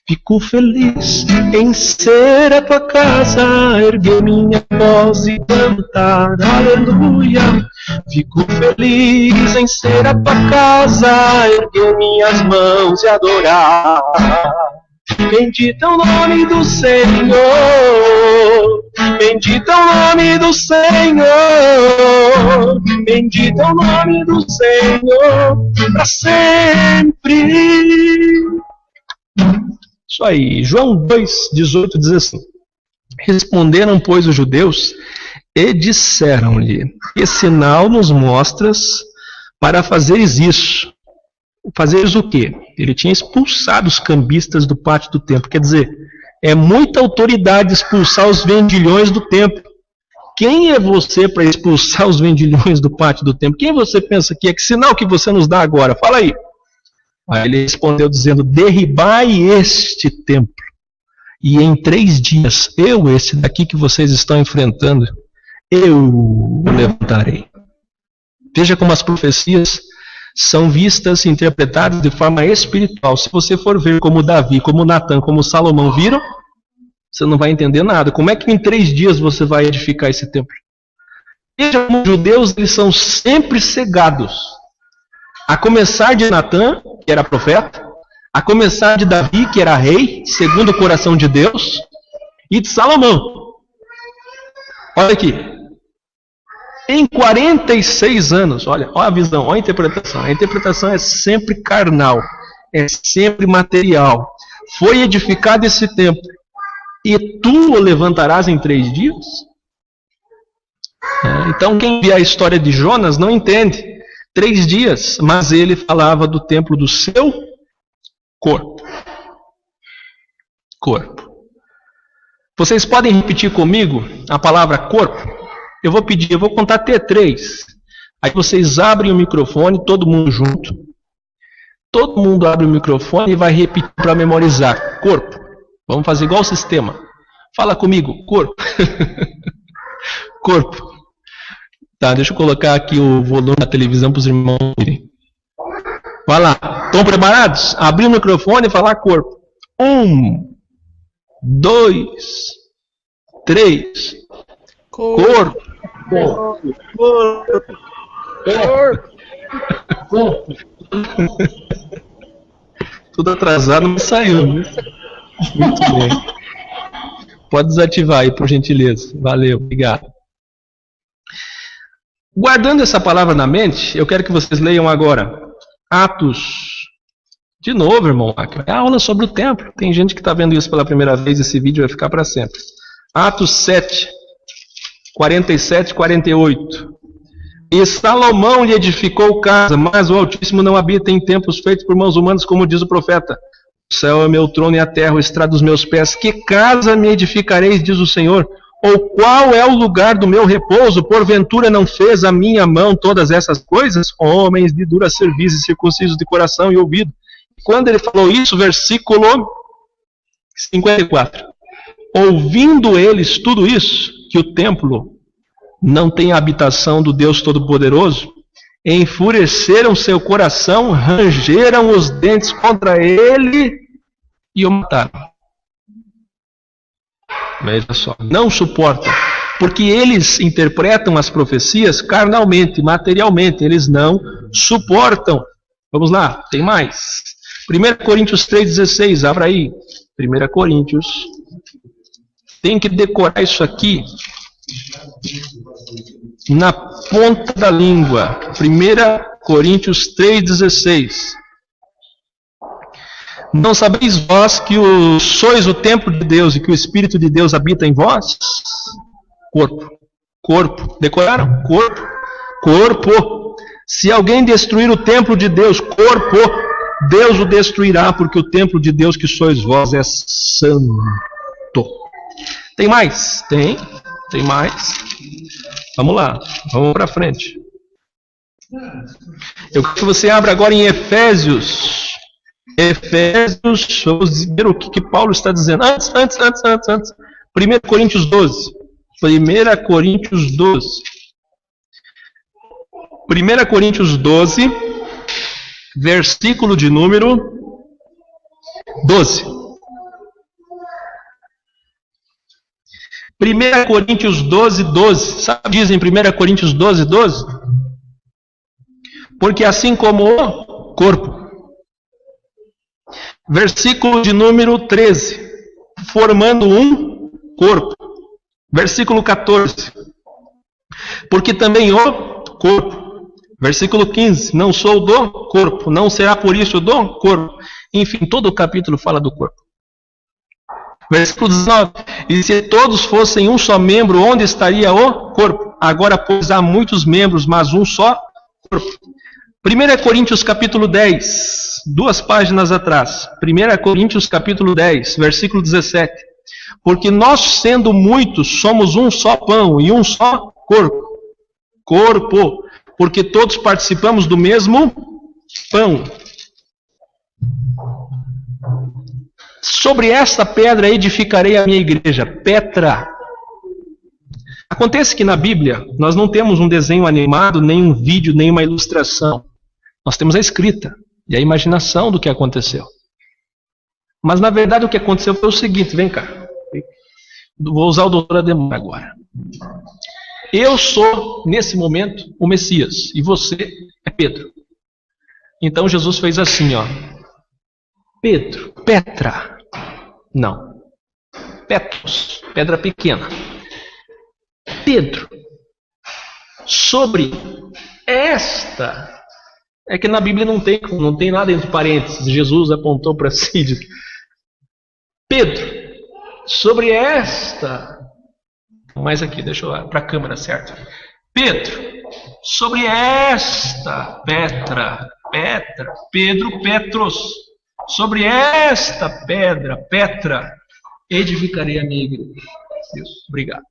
Fico feliz em ser a tua casa, erguer minha voz e cantar, aleluia. Fico feliz em ser a tua casa, erguer minhas mãos e adorar. Bendito é o nome do Senhor, bendito é o nome do Senhor, bendito é o nome do Senhor, para sempre. Isso aí, João 2, 18 diz assim: responderam, pois, os judeus e disseram-lhe: que sinal nos mostras para fazeres isso? Fazeres o quê? Ele tinha expulsado os cambistas do pátio do templo. Quer dizer, é muita autoridade expulsar os vendilhões do templo. Quem é você para expulsar os vendilhões do pátio do templo? Quem você pensa que é? Que sinal que você nos dá agora? Fala aí. Aí ele respondeu dizendo: derribai este templo, e em 3 dias, esse daqui que vocês estão enfrentando, eu o levantarei. Veja como as profecias são vistas e interpretadas de forma espiritual. Se você for ver como Davi, como Natã, como Salomão viram, você não vai entender nada. Como é que em 3 dias você vai edificar esse templo? Veja como os judeus, eles são sempre cegados. A começar de Natã, que era profeta, a começar de Davi, que era rei, segundo o coração de Deus, e de Salomão. Olha aqui. Em 46 anos, olha a visão, olha a interpretação. A interpretação é sempre carnal, é sempre material. Foi edificado esse templo, e tu o levantarás em 3 dias? Então quem vê a história de Jonas não entende. 3 dias, mas ele falava do templo do seu corpo. Corpo. Vocês podem repetir comigo a palavra corpo? Eu vou contar até 3. Aí vocês abrem o microfone, todo mundo junto. Todo mundo abre o microfone e vai repetir para memorizar. Corpo. Vamos fazer igual o sistema. Fala comigo, corpo. Corpo. Tá, deixa eu colocar aqui o volume da televisão para os irmãos ouvirem. Vai lá. Estão preparados? Abrir o microfone e falar corpo. 1, 2, 3. Corpo. Corpo. Corpo. Corpo. Tudo atrasado, mas saiu. Né? Muito bem. Pode desativar aí, por gentileza. Valeu, obrigado. Guardando essa palavra na mente, eu quero que vocês leiam agora Atos. De novo, irmão, é aula sobre o templo. Tem gente que está vendo isso pela primeira vez, esse vídeo vai ficar para sempre. Atos 7, 47 e 48. E Salomão lhe edificou casa, mas o Altíssimo não habita em templos feitos por mãos humanas, como diz o profeta. O céu é meu trono e a terra o estrado dos meus pés. Que casa me edificareis, diz o Senhor? Ou qual é o lugar do meu repouso? Porventura não fez a minha mão todas essas coisas? Homens de dura cerviz, circuncisos de coração e ouvido. Quando ele falou isso, versículo 54. Ouvindo eles tudo isso, que o templo não tem a habitação do Deus Todo-Poderoso, enfureceram seu coração, rangeram os dentes contra ele e o mataram. Veja só, não suportam, porque eles interpretam as profecias carnalmente, materialmente, eles não suportam. Vamos lá, tem mais. 1 Coríntios 3,16, abra aí. 1 Coríntios. Tem que decorar isso aqui na ponta da língua. 1 Coríntios 3,16. Não sabeis vós que sois o templo de Deus e que o Espírito de Deus habita em vós? Corpo. Corpo. Decoraram? Corpo. Corpo. Se alguém destruir o templo de Deus, corpo, Deus o destruirá, porque o templo de Deus que sois vós é santo. Tem mais? Tem mais. Vamos lá, vamos para frente. Eu quero que você abra agora em Efésios. Efésios, vamos ver o que Paulo está dizendo. Antes. 1 Coríntios 12. 1 Coríntios 12. 1 Coríntios 12, versículo de número 12. 1 Coríntios 12, 12. Sabe o que diz em 1 Coríntios 12, 12? Porque assim como o corpo. Versículo de número 13. Formando um corpo. Versículo 14. Porque também o corpo. Versículo 15. Não sou do corpo. Não será por isso do corpo. Enfim, todo o capítulo fala do corpo. Versículo 19. E se todos fossem um só membro, onde estaria o corpo? Agora, pois, há muitos membros, mas um só corpo. 1 Coríntios capítulo 10, 2 páginas atrás. 1 Coríntios capítulo 10, versículo 17. Porque nós, sendo muitos, somos um só pão e um só corpo. Corpo. Porque todos participamos do mesmo pão. Sobre esta pedra edificarei a minha igreja. Petra. Acontece que na Bíblia nós não temos um desenho animado, nem um vídeo, nem uma ilustração. Nós temos a escrita e a imaginação do que aconteceu. Mas na verdade o que aconteceu foi o seguinte, vem cá. Vou usar o doutor Ademar agora. Eu sou, nesse momento, o Messias e você é Pedro. Então Jesus fez assim, ó. Pedro, Petra. Não. Petros, pedra pequena. Pedro. Sobre esta. É que na Bíblia não tem nada entre parênteses. Jesus apontou para si. Pedro. Sobre esta. Mais aqui, deixa eu para a câmera, certo? Pedro. Sobre esta. Petra. Pedro, Petros. Sobre esta pedra, Petra, edificarei a minha igreja. Isso, obrigado.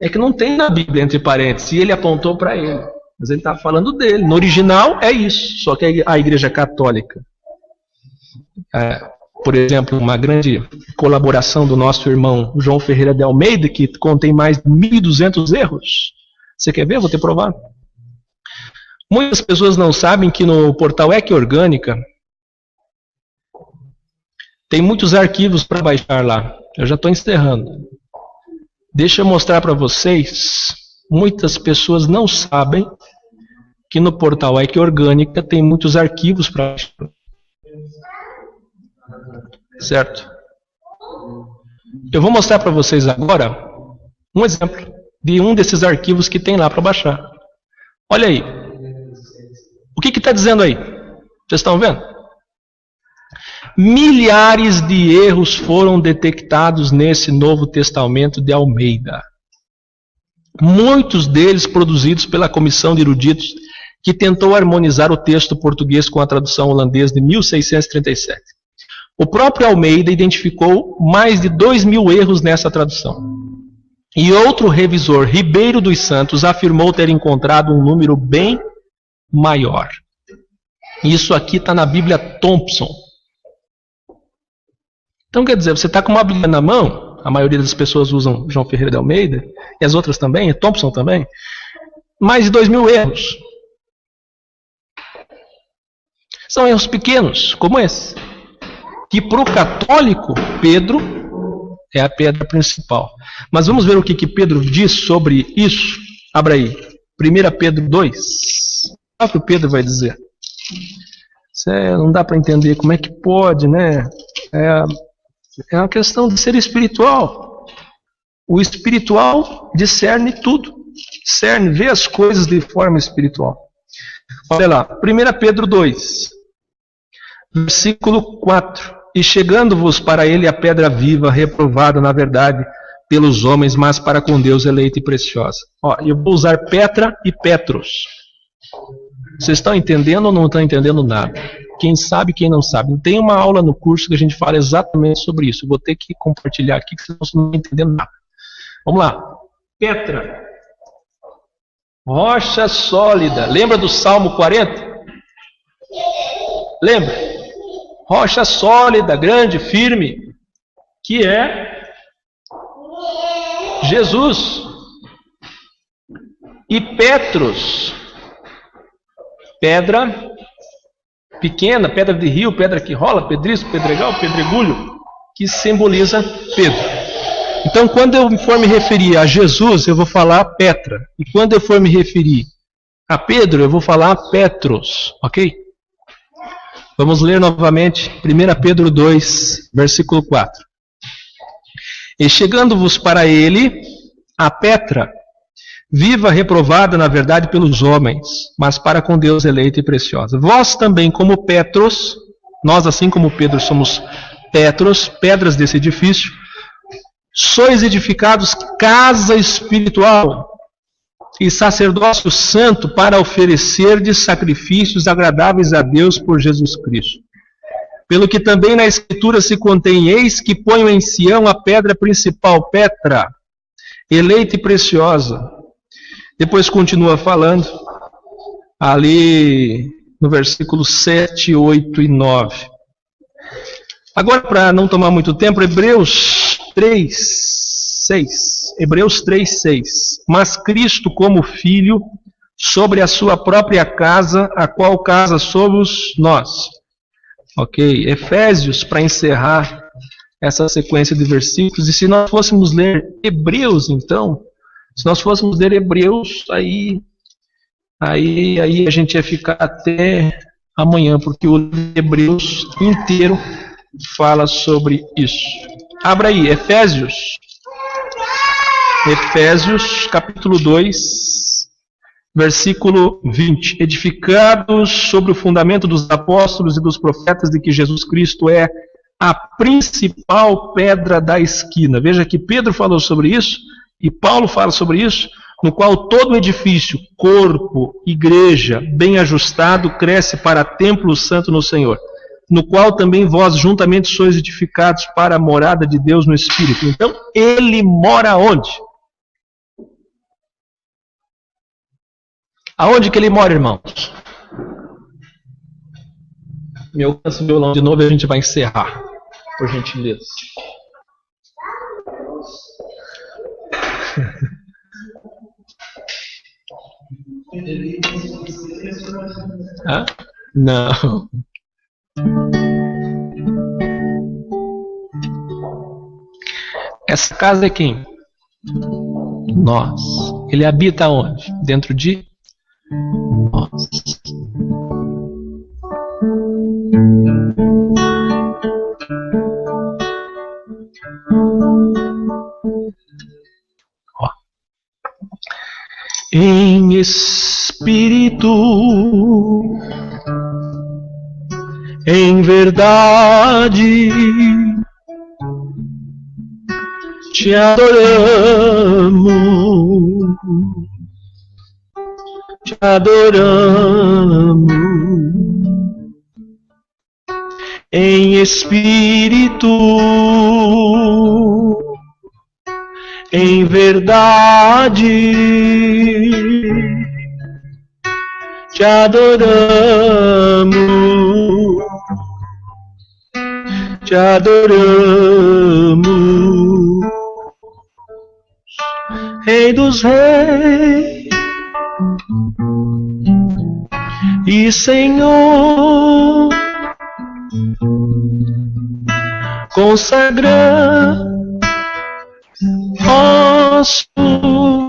É que não tem na Bíblia entre parênteses, e ele apontou para ele. Mas ele está falando dele. No original é isso, só que a igreja católica, por exemplo, uma grande colaboração do nosso irmão João Ferreira de Almeida, que contém mais de 1.200 erros. Você quer ver? Vou te provar. Muitas pessoas não sabem que no portal Equiorgânica tem muitos arquivos para baixar lá. Eu já estou encerrando. Deixa eu mostrar para vocês. Muitas pessoas não sabem que no portal Equiorgânica tem muitos arquivos para baixar. Certo? Eu vou mostrar para vocês agora um exemplo de um desses arquivos que tem lá para baixar. Olha aí. O que está dizendo aí? Vocês estão vendo? Milhares de erros foram detectados nesse Novo Testamento de Almeida. Muitos deles produzidos pela comissão de eruditos que tentou harmonizar o texto português com a tradução holandesa de 1637. O próprio Almeida identificou mais de 2.000 erros nessa tradução. E outro revisor, Ribeiro dos Santos, afirmou ter encontrado um número bem maior. Isso aqui está na Bíblia Thompson. Então quer dizer, você está com uma Bíblia na mão, a maioria das pessoas usam João Ferreira de Almeida, e as outras também, Thompson também, mais de 2.000 erros. São erros pequenos, como esse. Que para o católico, Pedro é a pedra principal. Mas vamos ver o que Pedro diz sobre isso. Abra aí. 1 Pedro 2. Olha o que o Pedro vai dizer. Não dá para entender como é que pode, né? É uma questão de ser espiritual. O espiritual discerne tudo. Discerne, vê as coisas de forma espiritual. Olha lá. 1 Pedro 2. Versículo 4. E chegando-vos para ele a pedra viva, reprovada na verdade pelos homens, mas para com Deus eleita e preciosa. Eu vou usar Petra e Petros. Vocês estão entendendo ou não estão entendendo nada? Quem sabe, quem não sabe. Tem uma aula no curso que a gente fala exatamente sobre isso. Eu vou ter que compartilhar aqui, que vocês não estão entendendo nada. Vamos lá. Petra. Rocha sólida. Lembra do Salmo 40? Lembra? Rocha sólida, grande, firme, que é Jesus. E Petros, pedra pequena, pedra de rio, pedra que rola, pedrisco, pedregal, pedregulho, que simboliza Pedro. Então, quando eu for me referir a Jesus, eu vou falar Petra. E quando eu for me referir a Pedro, eu vou falar Petros, ok? Vamos ler novamente 1 Pedro 2, versículo 4. E chegando-vos para ele, a Petra, viva reprovada na verdade pelos homens, mas para com Deus eleita e preciosa. Vós também, como Petros, nós assim como Pedro somos Petros, pedras desse edifício, sois edificados casa espiritual e sacerdócio santo para oferecerdes sacrifícios agradáveis a Deus por Jesus Cristo. Pelo que também na Escritura se contém, eis que ponho em Sião a pedra principal, Petra, eleita e preciosa. Depois continua falando, ali no versículo 7, 8 e 9. Agora, para não tomar muito tempo, Hebreus 3, 6. Hebreus 3, 6. Mas Cristo como Filho, sobre a sua própria casa, a qual casa somos nós. Ok, Efésios, para encerrar essa sequência de versículos. E se nós fôssemos ler Hebreus, então, se nós fôssemos ler Hebreus, aí a gente ia ficar até amanhã, porque o livro de Hebreus inteiro fala sobre isso. Abra aí, Efésios capítulo 2, versículo 20. Edificados sobre o fundamento dos apóstolos e dos profetas de que Jesus Cristo é a principal pedra da esquina. Veja que Pedro falou sobre isso e Paulo fala sobre isso, no qual todo o edifício, corpo, igreja, bem ajustado, cresce para templo santo no Senhor, no qual também vós juntamente sois edificados para a morada de Deus no Espírito. Então, ele mora onde? Aonde que ele mora, irmãos? Me alcança o violão de novo e a gente vai encerrar, por gentileza. Hã? Não. Essa casa é quem? Nós. Ele habita onde? Dentro de nós. em espírito, em verdade, te adoramos, te adoramos, em espírito, em verdade, te adoramos, te adoramos, Rei dos Reis e Senhor, consagramos nosso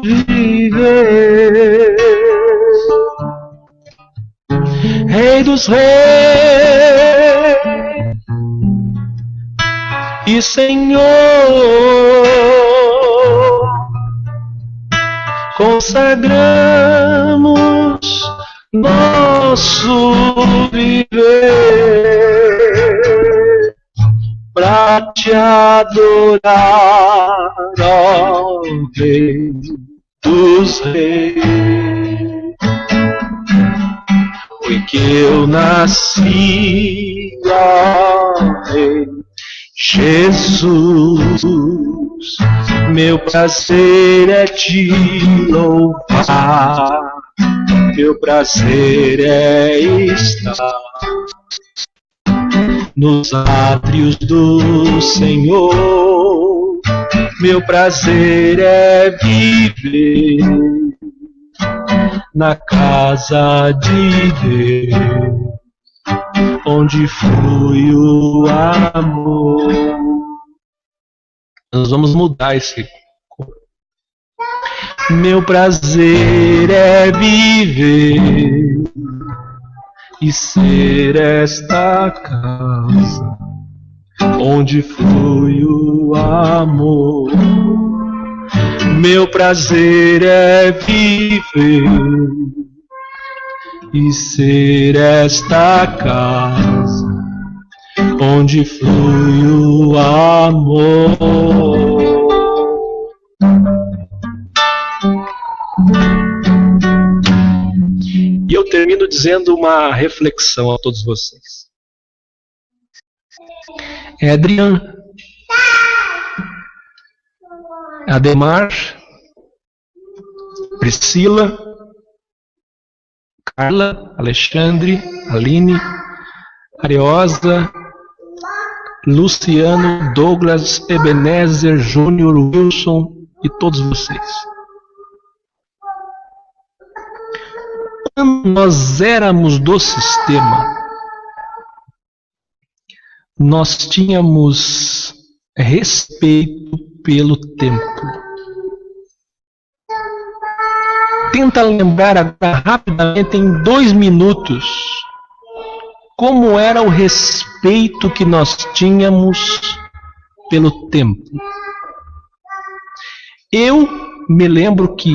viver, Rei dos Reis e Senhor, consagramos nosso viver para te adorar, ó Rei dos Reis. Foi que eu nasci, ó Rei Jesus, meu prazer é te louvar, meu prazer é estar nos átrios do Senhor, meu prazer é viver na casa de Deus, onde flui o amor. Nós vamos mudar esse cor. Meu prazer é viver e ser esta casa onde flui o amor. Meu prazer é viver e ser esta casa onde flui o amor. E eu termino dizendo uma reflexão a todos vocês. Adrian, Ademar, Priscila, Carla, Alexandre, Aline, Ariosa, Luciano, Douglas, Ebenezer, Júnior, Wilson e todos vocês. Quando nós éramos do sistema, nós tínhamos respeito pelo templo. Tenta lembrar agora rapidamente, em 2 minutos, como era o respeito que nós tínhamos pelo templo. Eu me lembro que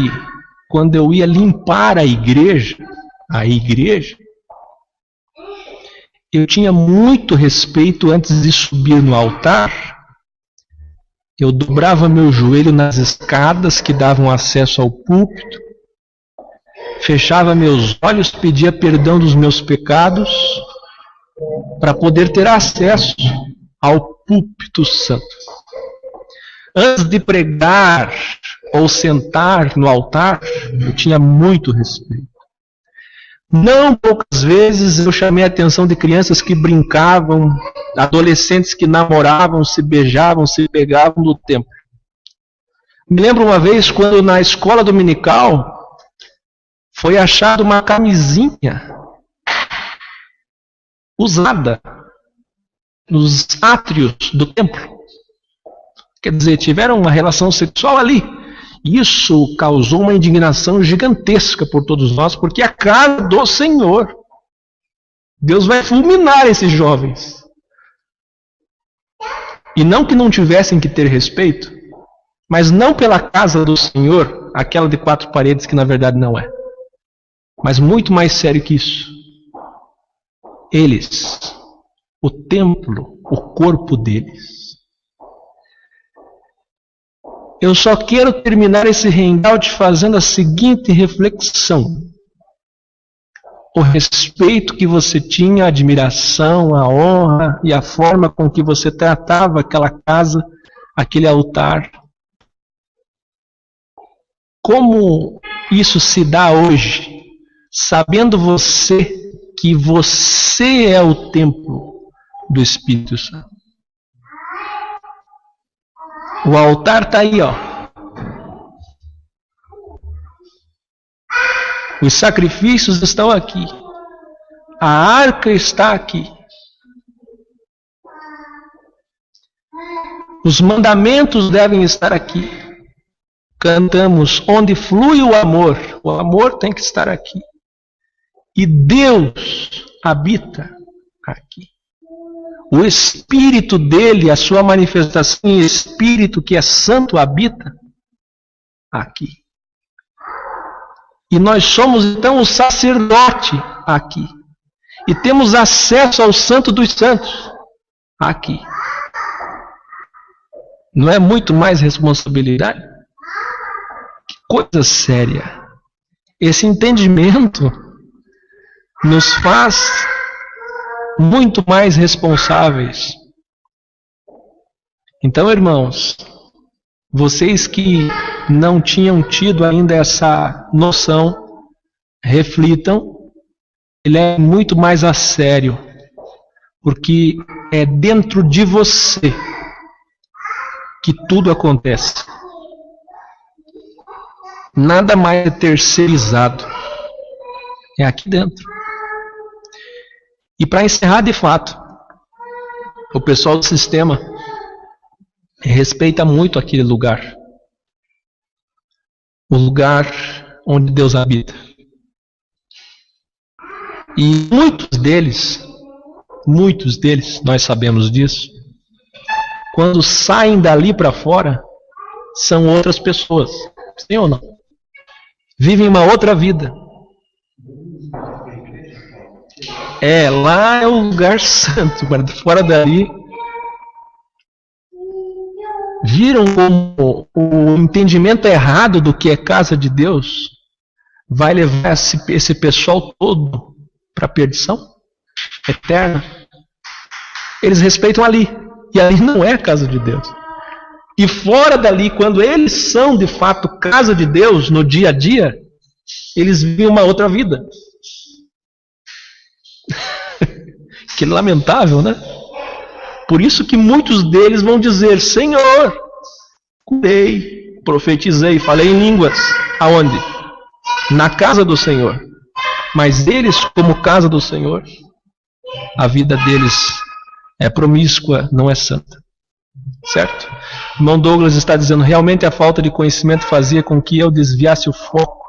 quando eu ia limpar a igreja, eu tinha muito respeito antes de subir no altar. Eu dobrava meu joelho nas escadas que davam acesso ao púlpito, fechava meus olhos, pedia perdão dos meus pecados, para poder ter acesso ao púlpito santo. Antes de pregar ou sentar no altar, eu tinha muito respeito. Não poucas vezes eu chamei a atenção de crianças que brincavam, adolescentes que namoravam, se beijavam, se pegavam no templo. Me lembro uma vez quando na escola dominical foi achada uma camisinha usada nos átrios do templo. Quer dizer, tiveram uma relação sexual ali. Isso causou uma indignação gigantesca por todos nós, porque é a casa do Senhor. Deus vai fulminar esses jovens. E não que não tivessem que ter respeito, mas não pela casa do Senhor, aquela de 4 paredes que na verdade não é. Mas muito mais sério que isso. Eles, o templo, o corpo deles. Eu só quero terminar esse hangout fazendo a seguinte reflexão. O respeito que você tinha, a admiração, a honra e a forma com que você tratava aquela casa, aquele altar. Como isso se dá hoje, sabendo você que você é o templo do Espírito Santo? O altar está aí, ó. Os sacrifícios estão aqui. A arca está aqui. Os mandamentos devem estar aqui. Cantamos, onde flui o amor tem que estar aqui. E Deus habita aqui. O Espírito dele, a sua manifestação em Espírito que é santo, habita aqui. E nós somos então o sacerdote aqui. E temos acesso ao Santo dos Santos aqui. Não é muito mais responsabilidade? Que coisa séria. Esse entendimento nos faz muito mais responsáveis. Então, irmãos, vocês que não tinham tido ainda essa noção, reflitam. Ele é muito mais a sério, porque é dentro de você que tudo acontece. Nada mais é terceirizado. É aqui dentro. E para encerrar de fato, o pessoal do sistema respeita muito aquele lugar. O lugar onde Deus habita. E muitos deles, nós sabemos disso, quando saem dali para fora, são outras pessoas. Sim ou não? Vivem uma outra vida. Lá é o lugar santo, mas fora dali, viram como o entendimento errado do que é casa de Deus vai levar esse pessoal todo para a perdição eterna. Eles respeitam ali, e ali não é casa de Deus. E fora dali, quando eles são de fato casa de Deus no dia a dia, eles vivem uma outra vida. Que lamentável, né? Por isso que muitos deles vão dizer: Senhor, curei, profetizei, falei em línguas. Aonde? Na casa do Senhor. Mas eles, como casa do Senhor, a vida deles é promíscua, não é santa. Certo? O irmão Douglas está dizendo: realmente a falta de conhecimento fazia com que eu desviasse o foco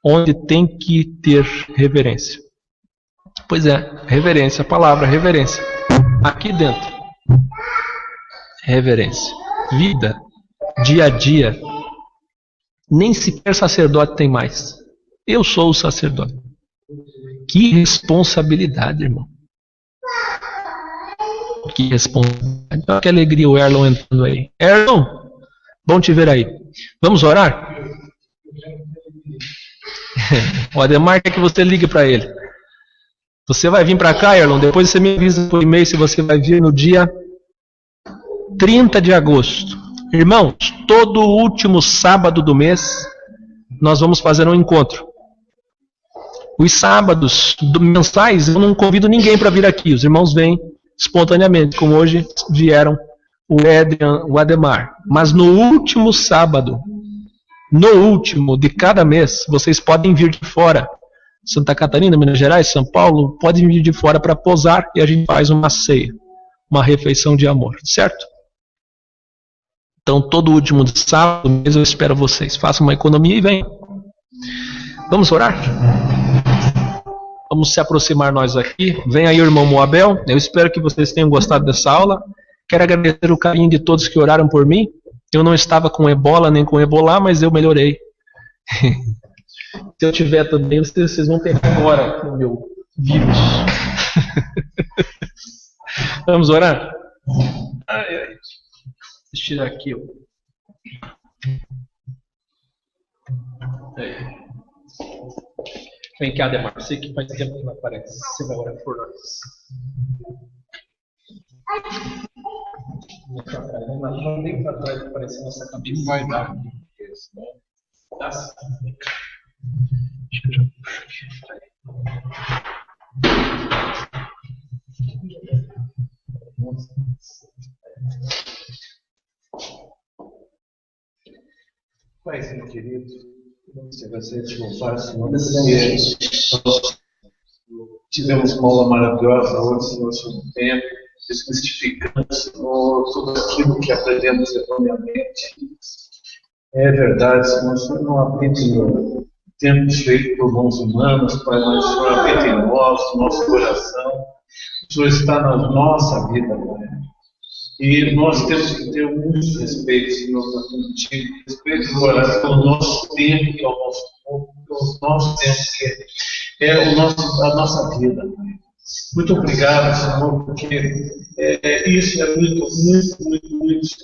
onde tem que ter reverência. Pois é, reverência, a palavra reverência. Aqui dentro. Reverência. Vida, dia a dia. Nem sequer sacerdote tem mais. Eu sou o sacerdote. Que responsabilidade, irmão. Que responsabilidade. Olha que alegria o Erlon entrando aí. Erlon, bom te ver aí. Vamos orar? O Ademar quer que você ligue para ele. Você vai vir para cá, Erlon? Depois você me avisa por e-mail se você vai vir no dia 30 de agosto. Irmãos, todo último sábado do mês, nós vamos fazer um encontro. Os sábados mensais, eu não convido ninguém para vir aqui. Os irmãos vêm espontaneamente, como hoje vieram o Edrian, o Ademar. Mas no último sábado, no último de cada mês, vocês podem vir de fora. Santa Catarina, Minas Gerais, São Paulo, podem vir de fora para posar e a gente faz uma ceia, uma refeição de amor, certo? Então, todo último de sábado mês eu espero vocês. Façam uma economia e venham. Vamos orar? Vamos se aproximar nós aqui. Vem aí o irmão Moabel. Eu espero que vocês tenham gostado dessa aula. Quero agradecer o carinho de todos que oraram por mim. Eu não estava com ebola nem com ebolá, mas eu melhorei. Se eu tiver também, vocês vão pegar agora o meu vírus. Vamos orar? Ai, ai. Deixa eu tirar aqui. Vem cá, Ademar. Sei que faz tempo que não aparece. Você vai orar por nós. Vem para trás para aparecer nossa cabeça. Vai dar. Dá sim. Acho que eu já puxo aqui. Pai, meu querido, você vai ser te louvar, Senhor, porque nós tivemos uma aula maravilhosa hoje, Senhor, sobre o tempo, desmistificando, Senhor, tudo aquilo que aprendemos erroneamente. É verdade, Senhor, o Senhor não aprende em tempos feitos por mãos humanas, Pai, mas o Senhor aprende em nós, no nosso coração. O Senhor está na nossa vida, Pai. E nós temos que ter muito respeito, Senhor, contigo, respeito pelo nosso tempo, que é o nosso corpo, pelo nosso tempo, que é a nossa vida. Muito obrigado, Senhor, porque isso é muito, Senhor, muito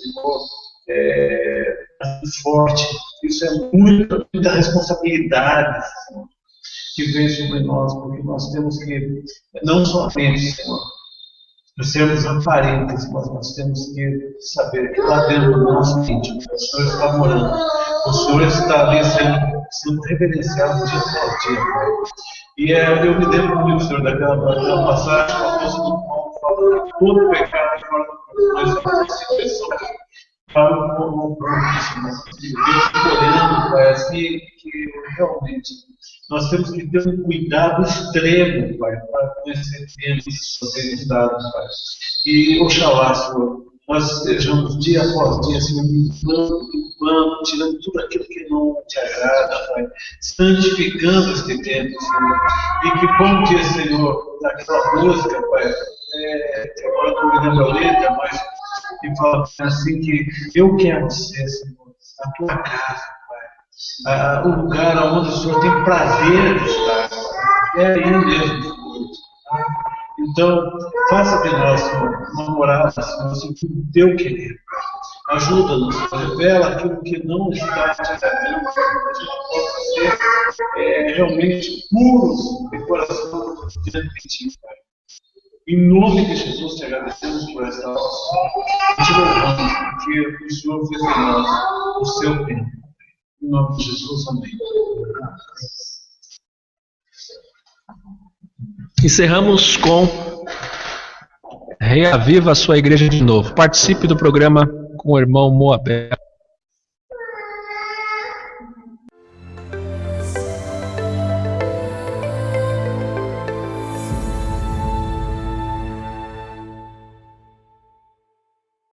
forte. Isso é muita responsabilidade, Senhor, que vem sobre nós, porque nós temos que, não somente, Senhor, sermos aparentes, mas nós temos que saber que lá dentro do nosso íntimo o Senhor está morando, o Senhor está ali sendo reverenciado dia após dia. E eu me lembro muito, Senhor, daquela passagem que o apóstolo Paulo fala que todo pecado é fora do coração, mas pessoas falam como orando, Pai, assim que realmente nós temos que ter um cuidado extremo, Pai, para conhecer os poderes dados, Pai. E oxalá, Senhor, nós estejamos dia após dia, Senhor, limpando, tirando tudo aquilo que não te agrada, Pai, santificando este tempo, Senhor. E que como diz, Senhor, naquela música, Pai, que agora não me lembro a letra, mas que fala assim que eu quero ser, Senhor, a tua casa, Pai, o lugar onde o Senhor tem prazer de estar, é aí mesmo, Senhor. Então, faça de nós, Senhor, uma morada, Senhor, segundo o teu querer. Ajuda-nos, revela aquilo que não está te agradando, para que a gente possa ser realmente puros de coração diante de ti, Pai. Em nome de Jesus, te agradecemos por esta oração e te louvamos, porque o Senhor fez em nós o seu tempo. Em nome de Jesus, amém. Encerramos com Reaviva a sua igreja de novo. Participe do programa com o irmão Moabel.